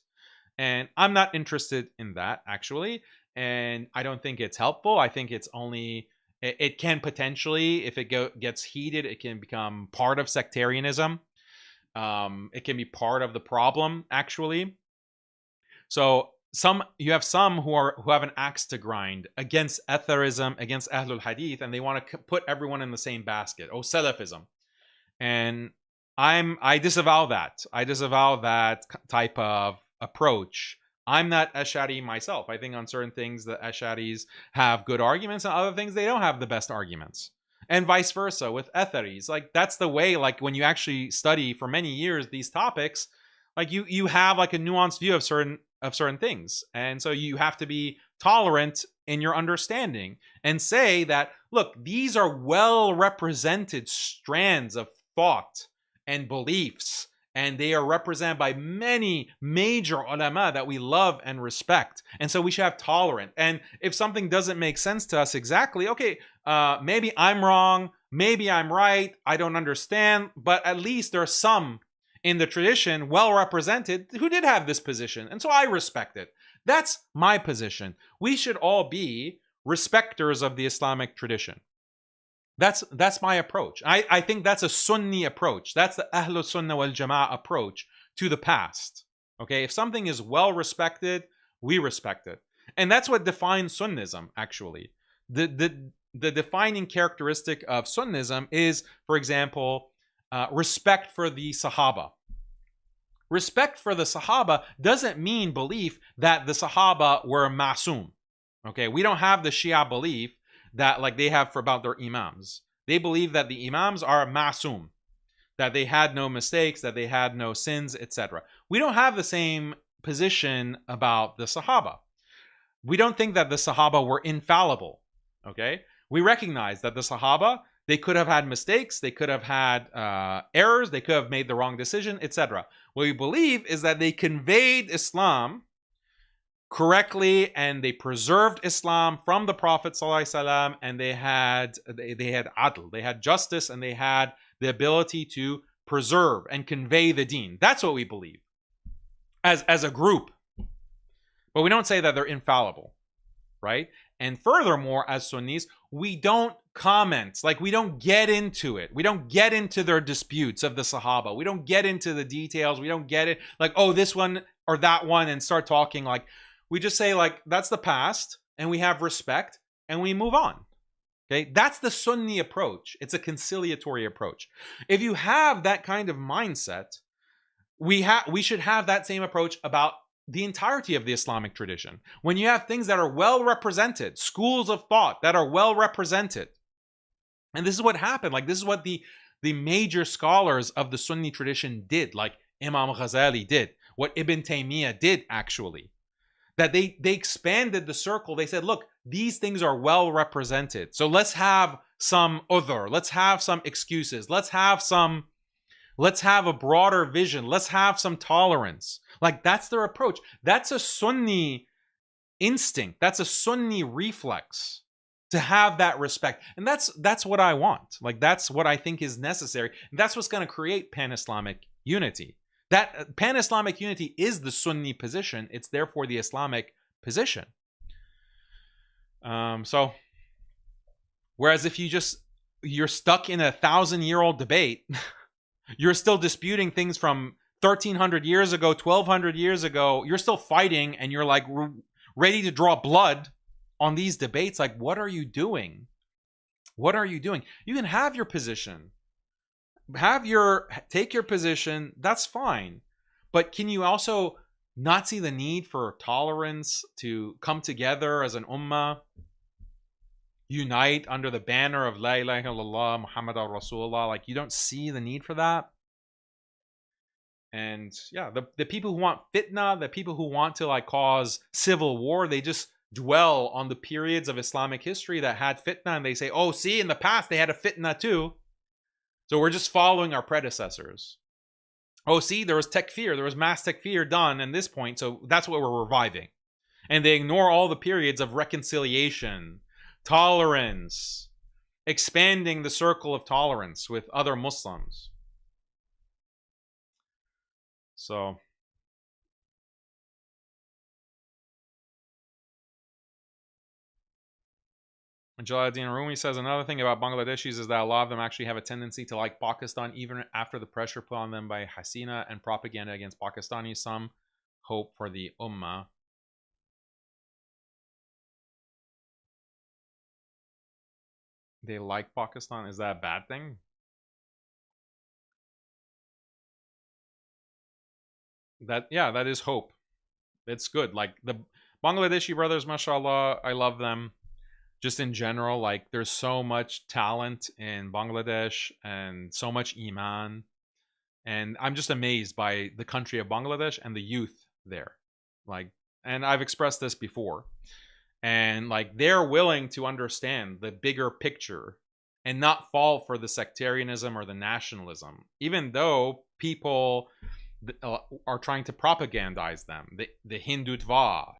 And I'm not interested in that, actually, and I don't think it's helpful. I think it's only... It can potentially, if it gets heated, it can become part of sectarianism. It can be part of the problem, actually. So you have some who have an axe to grind against Atharism, against Ahlul Hadith, and they want to put everyone in the same basket. Oh, Salafism. And I disavow that. I disavow that type of approach. I'm not Ash'ari myself. I think on certain things the Ash'aris have good arguments, and other things they don't have the best arguments. And vice versa with Atharis. Like that's the way, like when you actually study for many years these topics, like you have like a nuanced view of certain things. And so you have to be tolerant in your understanding and say that, look, these are well represented strands of thought and beliefs, and they are represented by many major ulama that we love and respect. And so we should have tolerance. And if something doesn't make sense to us exactly, okay, maybe I'm wrong, maybe I'm right, I don't understand, but at least there are some in the tradition well represented who did have this position. And so I respect it. That's my position. We should all be respecters of the Islamic tradition. That's my approach. I think that's a Sunni approach. That's the Ahlus Sunnah wal Jama'ah approach to the past. Okay, if something is well respected, we respect it. And that's what defines Sunnism, actually. The defining characteristic of Sunnism is, for example, respect for the Sahaba. Respect for the Sahaba doesn't mean belief that the Sahaba were ma'soom. Okay, we don't have the Shia belief that like they have about their imams. They believe that the imams are ma'soom, that they had no mistakes, that they had no sins, etc. We don't have the same position about the Sahaba. We don't think that the Sahaba were infallible. Okay, we recognize that the Sahaba, they could have had mistakes, they could have had errors, they could have made the wrong decision, etc. What we believe is that they conveyed Islam correctly, and they preserved Islam from the Prophet ﷺ, and they had adl, they had justice, and they had the ability to preserve and convey the deen. That's what we believe as a group. But we don't say that they're infallible, right? And furthermore, as Sunnis, we don't comment, like we don't get into it. We don't get into their disputes of the Sahaba. We don't get into the details. We don't get it like, oh, this one or that one, and start talking like, we just say like, that's the past, and we have respect, and we move on. Okay, that's the Sunni approach. It's a conciliatory approach. If you have that kind of mindset, we should have that same approach about the entirety of the Islamic tradition. When you have things that are well represented, schools of thought that are well represented, and this is what happened. Like, this is what the major scholars of the Sunni tradition did, like Imam Ghazali did, what Ibn Taymiyyah did actually. That they expanded the circle. They said, look, these things are well represented. So let's have some other, let's have some excuses, let's have a broader vision, let's have some tolerance. Like, that's their approach. That's a Sunni instinct. That's a Sunni reflex to have that respect. And that's what I want. Like, that's what I think is necessary. And that's what's going to create pan-Islamic unity. That pan-Islamic unity is the Sunni position. It's therefore the Islamic position. So, whereas if you're stuck in a 1,000-year-old debate, you're still disputing things from 1,300 years ago, 1,200 years ago. You're still fighting, and you're like ready to draw blood on these debates. Like, what are you doing? What are you doing? You can have your position. Take your position, that's fine. But can you also not see the need for tolerance, to come together as an ummah, unite under the banner of La ilaha illallah Muhammadur Rasulullah? Like, you don't see the need for that? And yeah, the people who want fitna, the people who want to like cause civil war, they just dwell on the periods of Islamic history that had fitna, and they say, oh, see, in the past they had a fitna too. So we're just following our predecessors. Oh, see, there was takfir, there was mass takfir done at this point, so that's what we're reviving. And they ignore all the periods of reconciliation, tolerance, expanding the circle of tolerance with other Muslims. So, Jalaluddin Rumi says another thing about Bangladeshis is that a lot of them actually have a tendency to like Pakistan even after the pressure put on them by Hasina and propaganda against Pakistanis. Some hope for the Ummah. They like Pakistan. Is that a bad thing? That is hope. It's good. Like, the Bangladeshi brothers, mashallah, I love them. Just in general, like, there's so much talent in Bangladesh and so much iman, and I'm just amazed by the country of Bangladesh and the youth there. Like, and I've expressed this before, and like, they're willing to understand the bigger picture and not fall for the sectarianism or the nationalism, even though people are trying to propagandize them, the Hindutva,